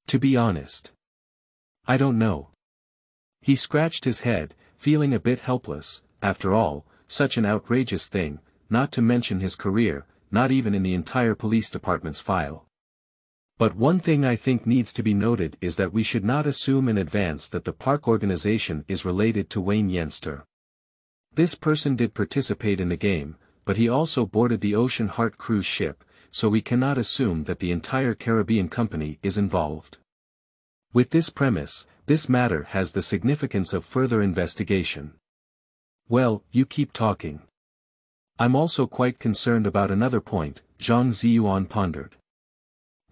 To be honest, I don't know. He scratched his head, feeling a bit helpless. After all, such an outrageous thing, not to mention his career, not even in the entire police department's file. But one thing I think needs to be noted is that we should not assume in advance that the park organization is related to Wayne Yenster. This person did participate in the game, but he also boarded the Ocean Heart cruise ship, so we cannot assume that the entire Caribbean company is involved. With this premise, this matter has the significance of further investigation. Well, you keep talking. I'm also quite concerned about another point, Zhang Ziyuan pondered.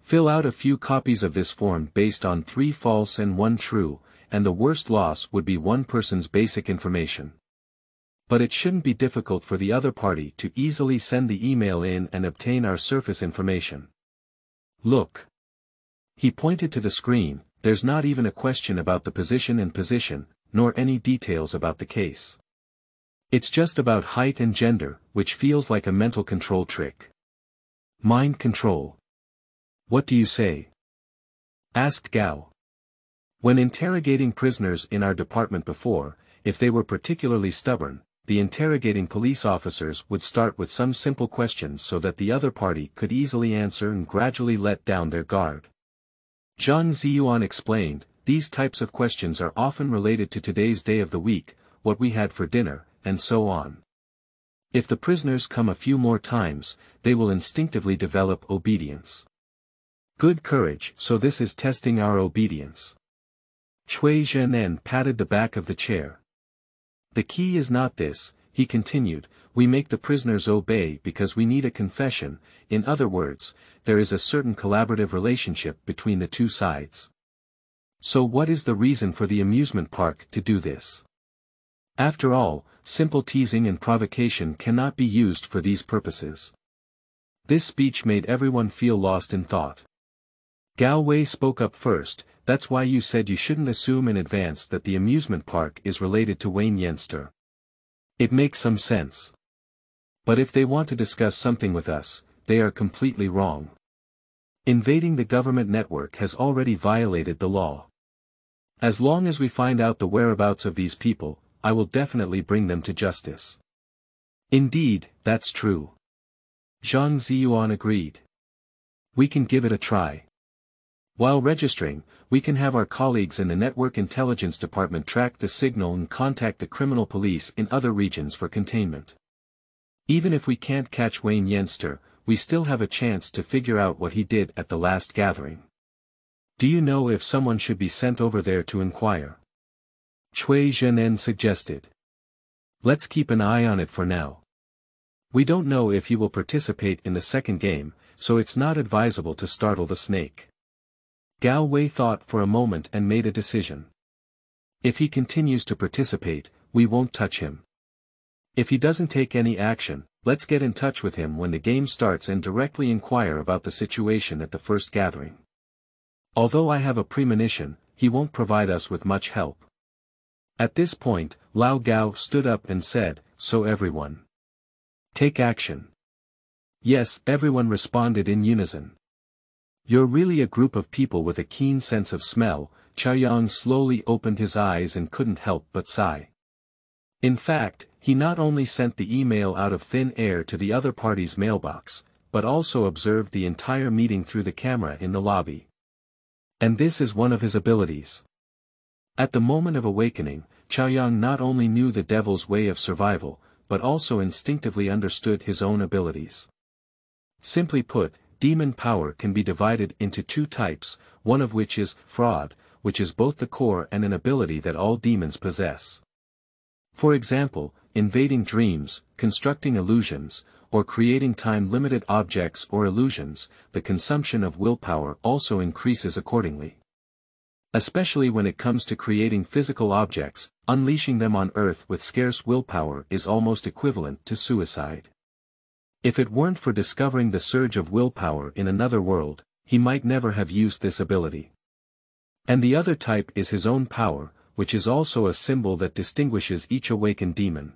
Fill out a few copies of this form based on 3 false and 1 true, and the worst loss would be one person's basic information. But it shouldn't be difficult for the other party to easily send the email in and obtain our surface information. Look. He pointed to the screen. There's not even a question about the position, nor any details about the case. It's just about height and gender, which feels like a mental control trick. Mind control. What do you say? Asked Gao. When interrogating prisoners in our department before, if they were particularly stubborn, the interrogating police officers would start with some simple questions so that the other party could easily answer and gradually let down their guard. Zhang Ziyuan explained, these types of questions are often related to today's day of the week, what we had for dinner, and so on. If the prisoners come a few more times, they will instinctively develop obedience. Good courage, so this is testing our obedience. Chui Zhenen patted the back of the chair. The key is not this, he continued, we make the prisoners obey because we need a confession. In other words, there is a certain collaborative relationship between the two sides. So what is the reason for the amusement park to do this? After all, simple teasing and provocation cannot be used for these purposes. This speech made everyone feel lost in thought. Gao Wei spoke up first. That's why you said you shouldn't assume in advance that the amusement park is related to Wayne Yenster. It makes some sense. But if they want to discuss something with us, they are completely wrong. Invading the government network has already violated the law. As long as we find out the whereabouts of these people, I will definitely bring them to justice. Indeed, that's true. Zhang Ziyuan agreed. We can give it a try. While registering, we can have our colleagues in the Network Intelligence Department track the signal and contact the criminal police in other regions for containment. Even if we can't catch Wayne Yenster, we still have a chance to figure out what he did at the last gathering. Do you know if someone should be sent over there to inquire? Cui Zhenen suggested. Let's keep an eye on it for now. We don't know if he will participate in the second game, so it's not advisable to startle the snake. Gao Wei thought for a moment and made a decision. If he continues to participate, we won't touch him. If he doesn't take any action, let's get in touch with him when the game starts and directly inquire about the situation at the first gathering. Although I have a premonition, he won't provide us with much help. At this point, Lao Gao stood up and said, "So everyone. Take action." Yes, everyone responded in unison. You're really a group of people with a keen sense of smell. Chaoyang slowly opened his eyes and couldn't help but sigh. In fact, he not only sent the email out of thin air to the other party's mailbox, but also observed the entire meeting through the camera in the lobby. And this is one of his abilities. At the moment of awakening, Chaoyang not only knew the devil's way of survival, but also instinctively understood his own abilities. Simply put, demon power can be divided into two types, one of which is fraud, which is both the core and an ability that all demons possess. For example, invading dreams, constructing illusions, or creating time-limited objects or illusions, the consumption of willpower also increases accordingly. Especially when it comes to creating physical objects, unleashing them on Earth with scarce willpower is almost equivalent to suicide. If it weren't for discovering the surge of willpower in another world, he might never have used this ability. And the other type is his own power, which is also a symbol that distinguishes each awakened demon.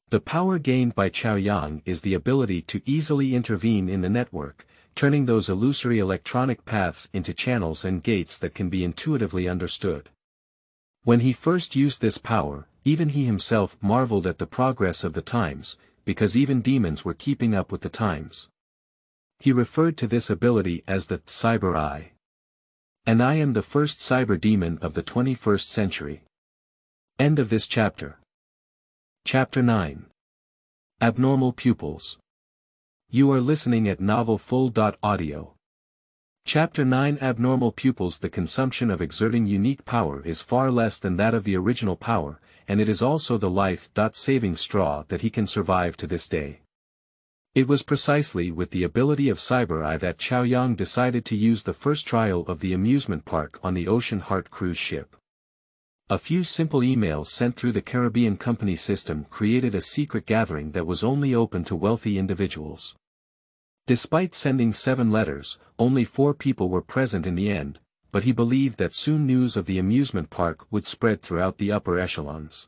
The power gained by Chaoyang is the ability to easily intervene in the network, turning those illusory electronic paths into channels and gates that can be intuitively understood. When he first used this power, even he himself marveled at the progress of the times, because even demons were keeping up with the times. He referred to this ability as the cyber eye. And I am the first cyber demon of the 21st century. End of this chapter. Chapter 9. Abnormal Pupils. You are listening at novelfull.audio. Chapter 9 Abnormal Pupils. The consumption of exerting unique power is far less than that of the original power, and it is also the life-saving straw that he can survive to this day. It was precisely with the ability of Cyber Eye that Chaoyang decided to use the first trial of the amusement park on the Ocean Heart cruise ship. A few simple emails sent through the Caribbean company system created a secret gathering that was only open to wealthy individuals. Despite sending 7 letters, only 4 people were present in the end, but he believed that soon news of the amusement park would spread throughout the upper echelons.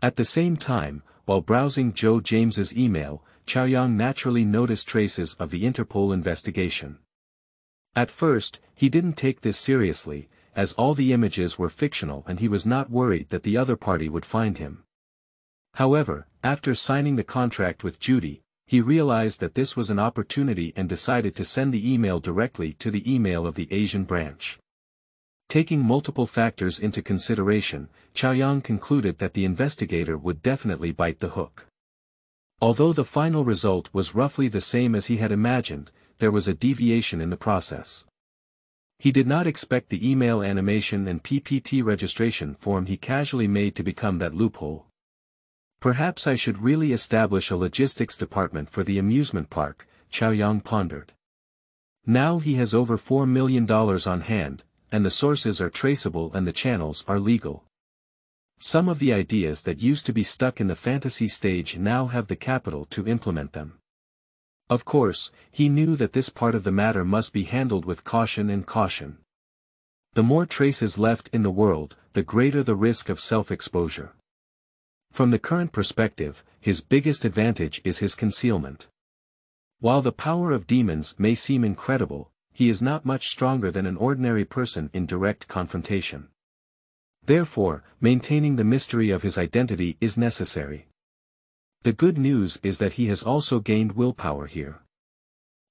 At the same time, while browsing Joe James's email, Chaoyang naturally noticed traces of the Interpol investigation. At first, he didn't take this seriously, as all the images were fictional and he was not worried that the other party would find him. However, after signing the contract with Judy, he realized that this was an opportunity and decided to send the email directly to the email of the Asian branch. Taking multiple factors into consideration, Chaoyang concluded that the investigator would definitely bite the hook. Although the final result was roughly the same as he had imagined, there was a deviation in the process. He did not expect the email animation and PPT registration form he casually made to become that loophole. Perhaps I should really establish a logistics department for the amusement park, Chaoyang pondered. Now he has over $4 million on hand, and the sources are traceable and the channels are legal. Some of the ideas that used to be stuck in the fantasy stage now have the capital to implement them. Of course, he knew that this part of the matter must be handled with caution and caution. The more traces left in the world, the greater the risk of self-exposure. From the current perspective, his biggest advantage is his concealment. While the power of demons may seem incredible, he is not much stronger than an ordinary person in direct confrontation. Therefore, maintaining the mystery of his identity is necessary. The good news is that he has also gained willpower here.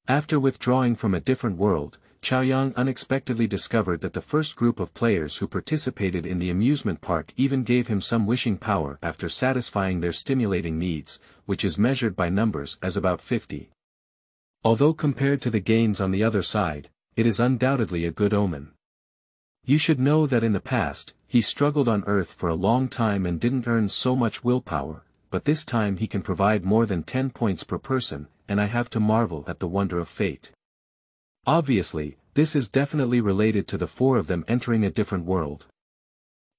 After withdrawing from a different world, Chaoyang unexpectedly discovered that the first group of players who participated in the amusement park even gave him some wishing power after satisfying their stimulating needs, which is measured by numbers as about 50. Although compared to the gains on the other side, it is undoubtedly a good omen. You should know that in the past, he struggled on Earth for a long time and didn't earn so much willpower, but this time he can provide more than 10 points per person, and I have to marvel at the wonder of fate. Obviously, this is definitely related to the 4 of them entering a different world.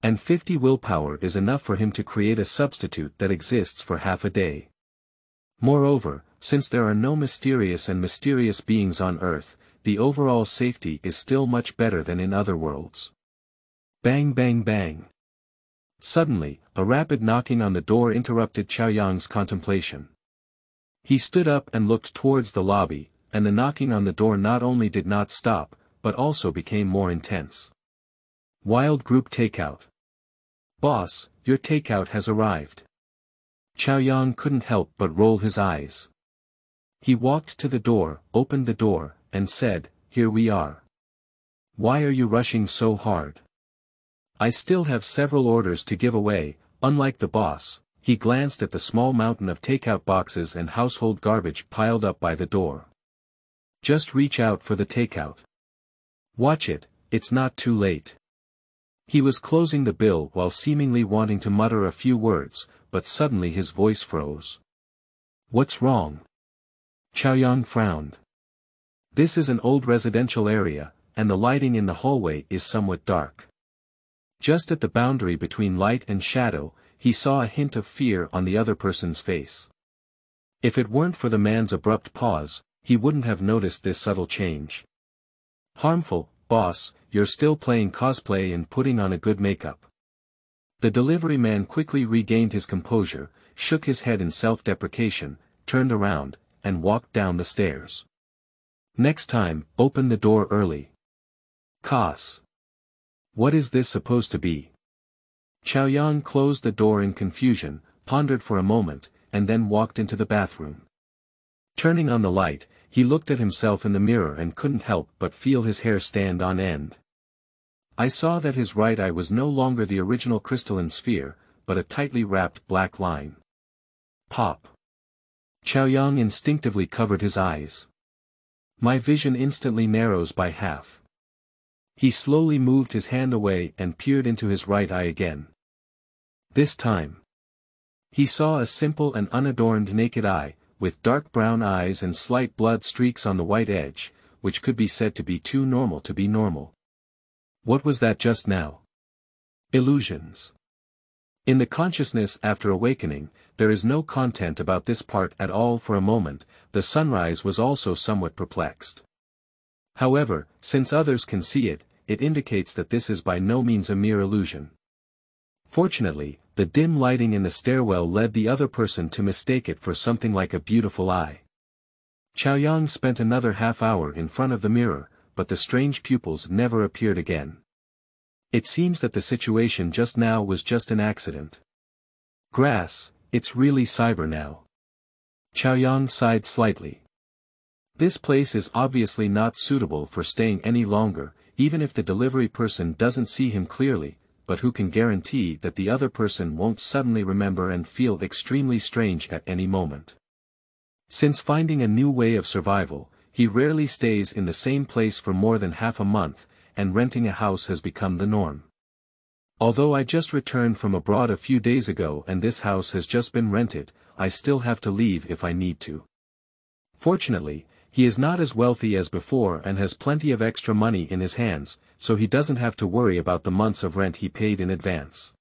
And 50 willpower is enough for him to create a substitute that exists for half a day. Moreover, since there are no mysterious beings on Earth, the overall safety is still much better than in other worlds. Bang bang bang. Suddenly, a rapid knocking on the door interrupted Chaoyang's contemplation. He stood up and looked towards the lobby, and the knocking on the door not only did not stop, but also became more intense. Wild group takeout. Boss, your takeout has arrived. Chaoyang couldn't help but roll his eyes. He walked to the door, opened the door, and said, "Here we are. Why are you rushing so hard? I still have several orders to give away." Unlike the boss, he glanced at the small mountain of takeout boxes and household garbage piled up by the door. Just reach out for the takeout. Watch it, it's not too late. He was closing the bill while seemingly wanting to mutter a few words, but suddenly his voice froze. What's wrong? Chaoyang frowned. This is an old residential area, and the lighting in the hallway is somewhat dark. Just at the boundary between light and shadow, he saw a hint of fear on the other person's face. If it weren't for the man's abrupt pause, he wouldn't have noticed this subtle change. Harmful, boss, you're still playing cosplay and putting on a good makeup. The delivery man quickly regained his composure, shook his head in self-deprecation, turned around, and walked down the stairs. Next time, open the door early. Cos. What is this supposed to be? Chaoyang closed the door in confusion, pondered for a moment, and then walked into the bathroom. Turning on the light, he looked at himself in the mirror and couldn't help but feel his hair stand on end. I saw that his right eye was no longer the original crystalline sphere, but a tightly wrapped black line. Pop. Chaoyang instinctively covered his eyes. My vision instantly narrows by half. He slowly moved his hand away and peered into his right eye again. This time, he saw a simple and unadorned naked eye, with dark brown eyes and slight blood streaks on the white edge, which could be said to be too normal to be normal. What was that just now? Illusions. In the consciousness after awakening, there is no content about this part at all. For a moment, the sunrise was also somewhat perplexed. However, since others can see it, it indicates that this is by no means a mere illusion. Fortunately, the dim lighting in the stairwell led the other person to mistake it for something like a beautiful eye. Chaoyang spent another half-hour in front of the mirror, but the strange pupils never appeared again. It seems that the situation just now was just an accident. Grass, it's really cyber now. Chaoyang sighed slightly. This place is obviously not suitable for staying any longer, even if the delivery person doesn't see him clearly, but who can guarantee that the other person won't suddenly remember and feel extremely strange at any moment. Since finding a new way of survival, he rarely stays in the same place for more than half a month, and renting a house has become the norm. Although I just returned from abroad a few days ago and this house has just been rented, I still have to leave if I need to. Fortunately, he is not as wealthy as before and has plenty of extra money in his hands, so he doesn't have to worry about the months of rent he paid in advance.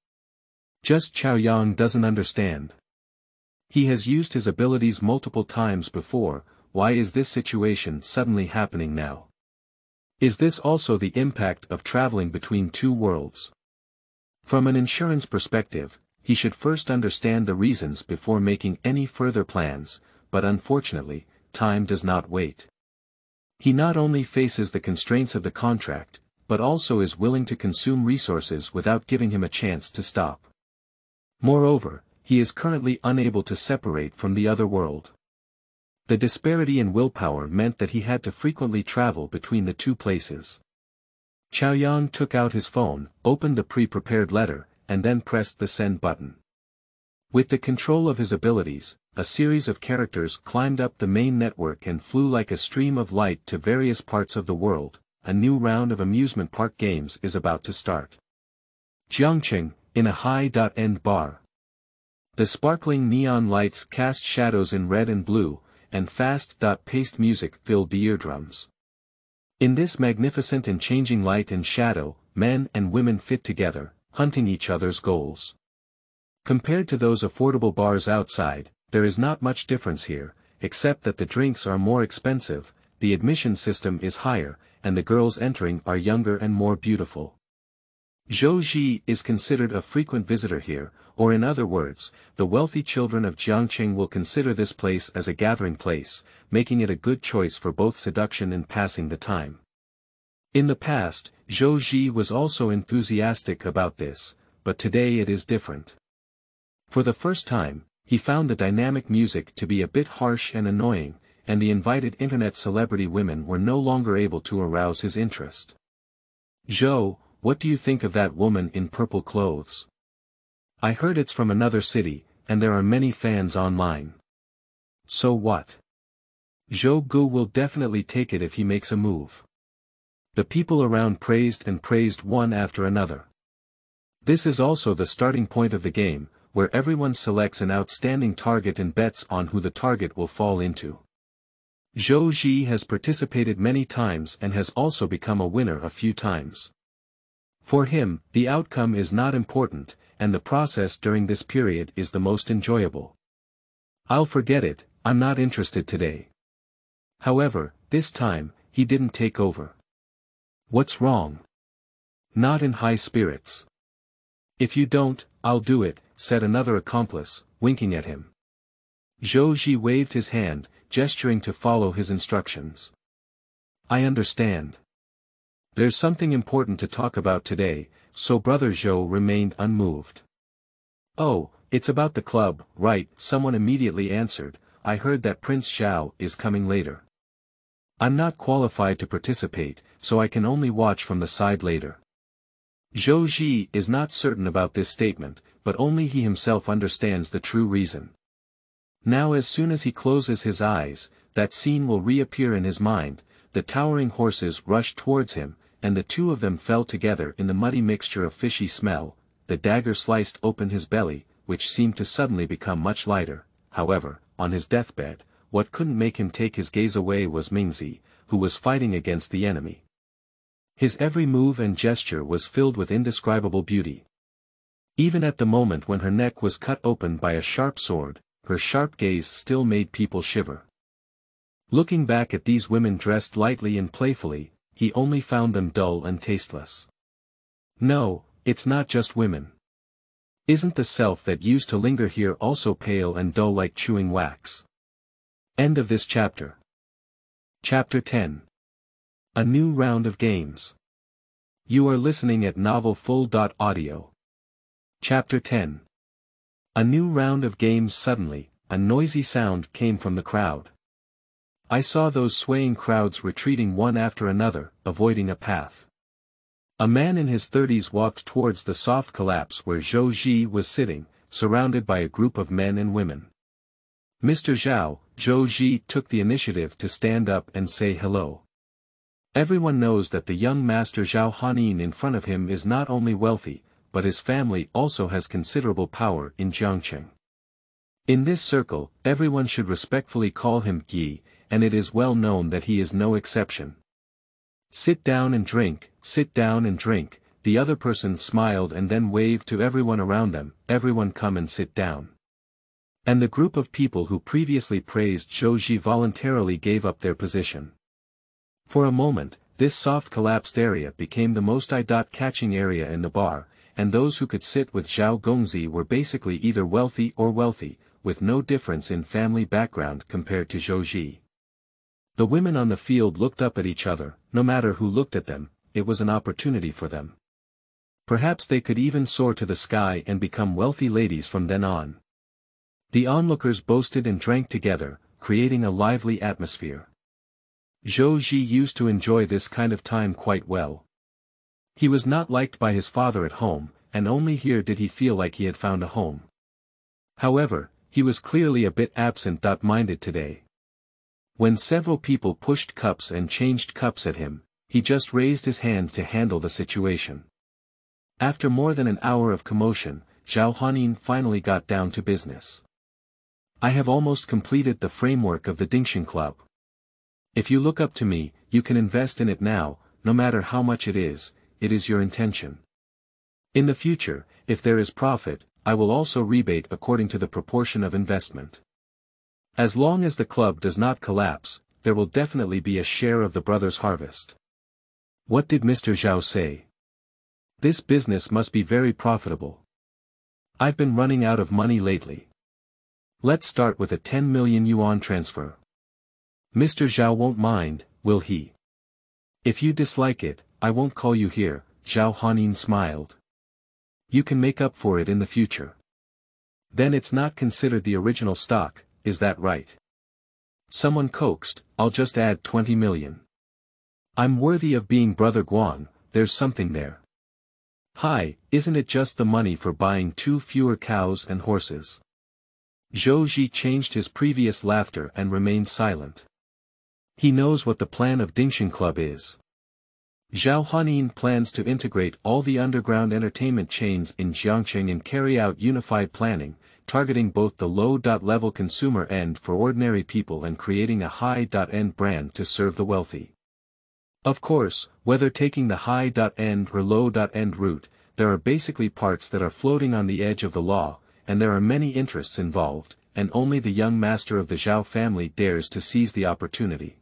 Just Chaoyang doesn't understand. He has used his abilities multiple times before, why is this situation suddenly happening now? Is this also the impact of traveling between two worlds? From an insurance perspective, he should first understand the reasons before making any further plans, but unfortunately, time does not wait. He not only faces the constraints of the contract, but also is willing to consume resources without giving him a chance to stop. Moreover, he is currently unable to separate from the other world. The disparity in willpower meant that he had to frequently travel between the two places. Chaoyang took out his phone, opened the pre-prepared letter, and then pressed the send button. With the control of his abilities, a series of characters climbed up the main network and flew like a stream of light to various parts of the world. A new round of amusement park games is about to start. Jiangqing, in a high-end bar. The sparkling neon lights cast shadows in red and blue, and fast-paced music filled the eardrums. In this magnificent and changing light and shadow, men and women fit together, hunting each other's goals. Compared to those affordable bars outside, there is not much difference here, except that the drinks are more expensive, the admission system is higher, and the girls entering are younger and more beautiful. Zhou Ji is considered a frequent visitor here, or in other words, the wealthy children of Jiangqing will consider this place as a gathering place, making it a good choice for both seduction and passing the time. In the past, Zhou Ji was also enthusiastic about this, but today it is different. For the first time, he found the dynamic music to be a bit harsh and annoying, and the invited internet celebrity women were no longer able to arouse his interest. Zhou, what do you think of that woman in purple clothes? I heard it's from another city, and there are many fans online. So what? Zhou Gu will definitely take it if he makes a move. The people around praised and praised one after another. This is also the starting point of the game, where everyone selects an outstanding target and bets on who the target will fall into. Zhou Ji has participated many times and has also become a winner a few times. For him, the outcome is not important, and the process during this period is the most enjoyable. I'll forget it, I'm not interested today. However, this time, he didn't take over. What's wrong? Not in high spirits. If you don't, I'll do it, said another accomplice, winking at him. Zhou Ji waved his hand, gesturing to follow his instructions. I understand. There's something important to talk about today, so Brother Zhou remained unmoved. Oh, it's about the club, right? Someone immediately answered, I heard that Prince Zhao is coming later. I'm not qualified to participate, so I can only watch from the side later. Zhou Ji is not certain about this statement, but only he himself understands the true reason. Now as soon as he closes his eyes, that scene will reappear in his mind, the towering horses rushed towards him, and the two of them fell together in the muddy mixture of fishy smell, the dagger sliced open his belly, which seemed to suddenly become much lighter. However, on his deathbed, what couldn't make him take his gaze away was Mingzi, who was fighting against the enemy. His every move and gesture was filled with indescribable beauty. Even at the moment when her neck was cut open by a sharp sword, her sharp gaze still made people shiver. Looking back at these women dressed lightly and playfully, he only found them dull and tasteless. No, it's not just women. Isn't the self that used to linger here also pale and dull like chewing wax? End of this chapter. Chapter 10. A new round of games. You are listening at novelfull.audio. Chapter 10. A new round of games. Suddenly, a noisy sound came from the crowd. I saw those swaying crowds retreating one after another, avoiding a path. A man in his 30s walked towards the soft collapse where Zhou Ji was sitting, surrounded by a group of men and women. Mr. Zhao, Zhou Ji took the initiative to stand up and say hello. Everyone knows that the young master Zhao Hanin in front of him is not only wealthy, but his family also has considerable power in Jiangqing. In this circle, everyone should respectfully call him Yi, and it is well known that he is no exception. Sit down and drink, the other person smiled and then waved to everyone around them, everyone come and sit down. And the group of people who previously praised Zhou Ji voluntarily gave up their position. For a moment, this soft collapsed area became the most eye-catching area in the bar, and those who could sit with Zhao Gongzi were basically either wealthy or wealthy, with no difference in family background compared to Zhou Ji. The women on the field looked up at each other, no matter who looked at them, it was an opportunity for them. Perhaps they could even soar to the sky and become wealthy ladies from then on. The onlookers boasted and drank together, creating a lively atmosphere. Zhou Ji used to enjoy this kind of time quite well. He was not liked by his father at home, and only here did he feel like he had found a home. However, he was clearly a bit absent-minded today. When several people pushed cups and changed cups at him, he just raised his hand to handle the situation. After more than an hour of commotion, Zhao Hanin finally got down to business. I have almost completed the framework of the Dingshan Club. If you look up to me, you can invest in it now, no matter how much it is your intention. In the future, if there is profit, I will also rebate according to the proportion of investment. As long as the club does not collapse, there will definitely be a share of the brothers' harvest. What did Mr. Zhao say? This business must be very profitable. I've been running out of money lately. Let's start with a 10 million yuan transfer. Mr. Zhao won't mind, will he? If you dislike it, I won't call you here, Zhao Hanin smiled. You can make up for it in the future. Then it's not considered the original stock, is that right? Someone coaxed, I'll just add 20 million. I'm worthy of being Brother Guang, there's something there. Hi, isn't it just the money for buying 2 fewer cows and horses? Zhou Ji changed his previous laughter and remained silent. He knows what the plan of Dingshan Club is. Zhao Hanin plans to integrate all the underground entertainment chains in Jiangcheng and carry out unified planning, targeting both the low-level consumer end for ordinary people and creating a high-end brand to serve the wealthy. Of course, whether taking the high-end or low-end route, there are basically parts that are floating on the edge of the law, and there are many interests involved, and only the young master of the Zhao family dares to seize the opportunity.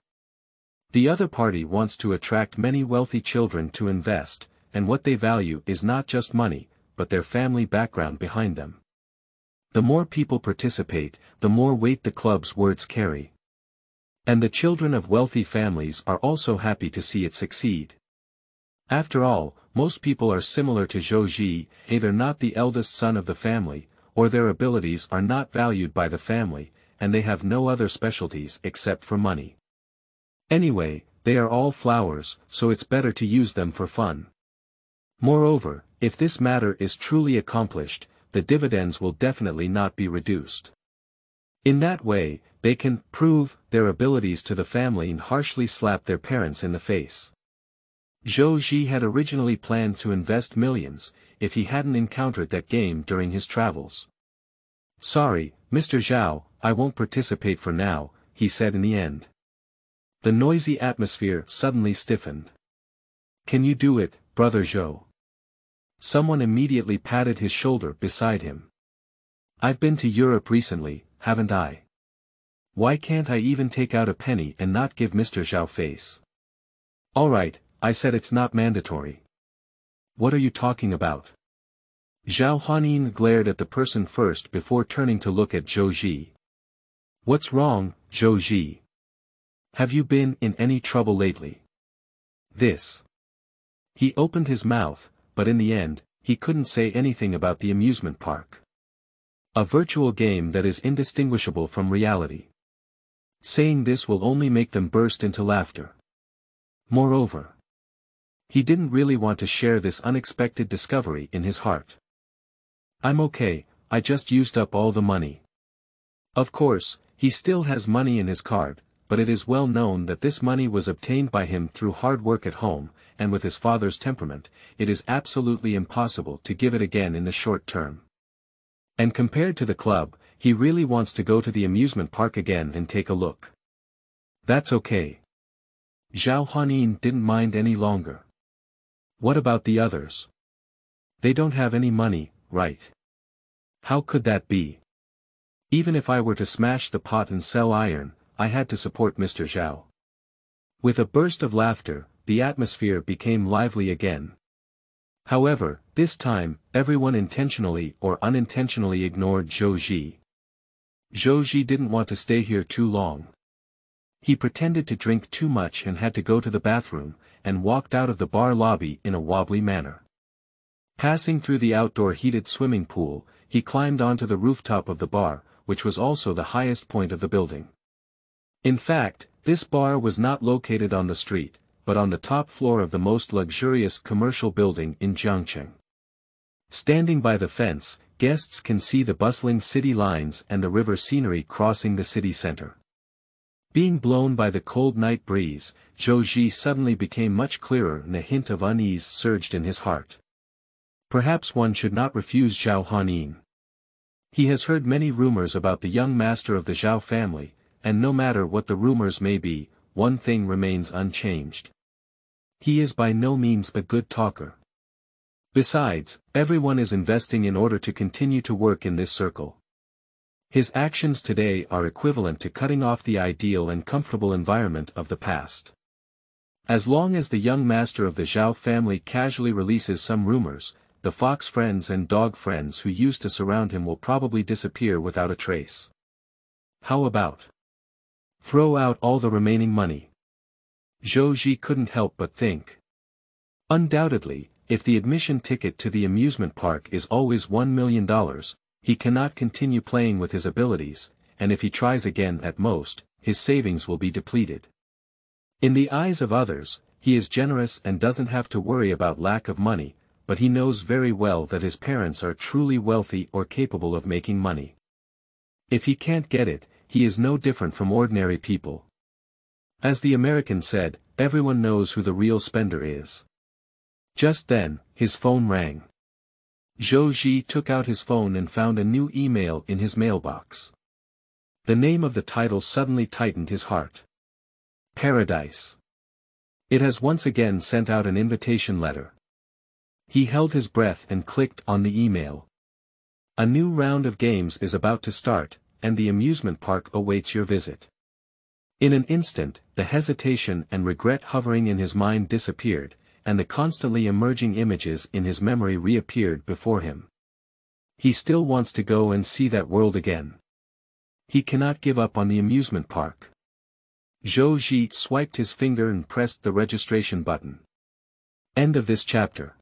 The other party wants to attract many wealthy children to invest, and what they value is not just money, but their family background behind them. The more people participate, the more weight the club's words carry. And the children of wealthy families are also happy to see it succeed. After all, most people are similar to Zhou Ji, either not the eldest son of the family, or their abilities are not valued by the family, and they have no other specialties except for money. Anyway, they are all flowers, so it's better to use them for fun. Moreover, if this matter is truly accomplished, the dividends will definitely not be reduced. In that way, they can prove their abilities to the family and harshly slap their parents in the face. Zhou Ji had originally planned to invest millions, if he hadn't encountered that game during his travels. Sorry, Mr. Zhao, I won't participate for now, he said in the end. The noisy atmosphere suddenly stiffened. Can you do it, Brother Zhou? Someone immediately patted his shoulder beside him. I've been to Europe recently, haven't I? Why can't I even take out a penny and not give Mr. Zhao face? Alright, I said it's not mandatory. What are you talking about? Zhao Hanin glared at the person first before turning to look at Zhou Ji. What's wrong, Zhou Ji? Have you been in any trouble lately? This. He opened his mouth, but in the end, he couldn't say anything about the amusement park. A virtual game that is indistinguishable from reality. Saying this will only make them burst into laughter. Moreover, he didn't really want to share this unexpected discovery in his heart. I'm okay, I just used up all the money. Of course, he still has money in his card, but it is well known that this money was obtained by him through hard work at home, and with his father's temperament, it is absolutely impossible to give it again in the short term. And compared to the club, he really wants to go to the amusement park again and take a look. That's okay. Zhao Hanin didn't mind any longer. What about the others? They don't have any money, right? How could that be? Even if I were to smash the pot and sell iron, I had to support Mr. Zhao. With a burst of laughter, the atmosphere became lively again. However, this time, everyone intentionally or unintentionally ignored Zhou Ji. Zhou Ji didn't want to stay here too long. He pretended to drink too much and had to go to the bathroom, and walked out of the bar lobby in a wobbly manner. Passing through the outdoor heated swimming pool, he climbed onto the rooftop of the bar, which was also the highest point of the building. In fact, this bar was not located on the street, but on the top floor of the most luxurious commercial building in Jiangcheng. Standing by the fence, guests can see the bustling city lines and the river scenery crossing the city center. Being blown by the cold night breeze, Zhou Ji suddenly became much clearer and a hint of unease surged in his heart. Perhaps one should not refuse Zhao Hanyin. He has heard many rumors about the young master of the Zhao family, and no matter what the rumors may be, one thing remains unchanged. He is by no means a good talker. Besides, everyone is investing in order to continue to work in this circle. His actions today are equivalent to cutting off the ideal and comfortable environment of the past. As long as the young master of the Zhao family casually releases some rumors, the fox friends and dog friends who used to surround him will probably disappear without a trace. How about throw out all the remaining money? Zhou Ji couldn't help but think. Undoubtedly, if the admission ticket to the amusement park is always $1 million, he cannot continue playing with his abilities, and if he tries again at most, his savings will be depleted. In the eyes of others, he is generous and doesn't have to worry about lack of money, but he knows very well that his parents are truly wealthy or capable of making money. If he can't get it, he is no different from ordinary people. As the American said, everyone knows who the real spender is. Just then, his phone rang. Zhou Ji took out his phone and found a new email in his mailbox. The name of the title suddenly tightened his heart. Paradise. It has once again sent out an invitation letter. He held his breath and clicked on the email. A new round of games is about to start, and the amusement park awaits your visit. In an instant, the hesitation and regret hovering in his mind disappeared, and the constantly emerging images in his memory reappeared before him. He still wants to go and see that world again. He cannot give up on the amusement park. Zhou Ji swiped his finger and pressed the registration button. End of this chapter.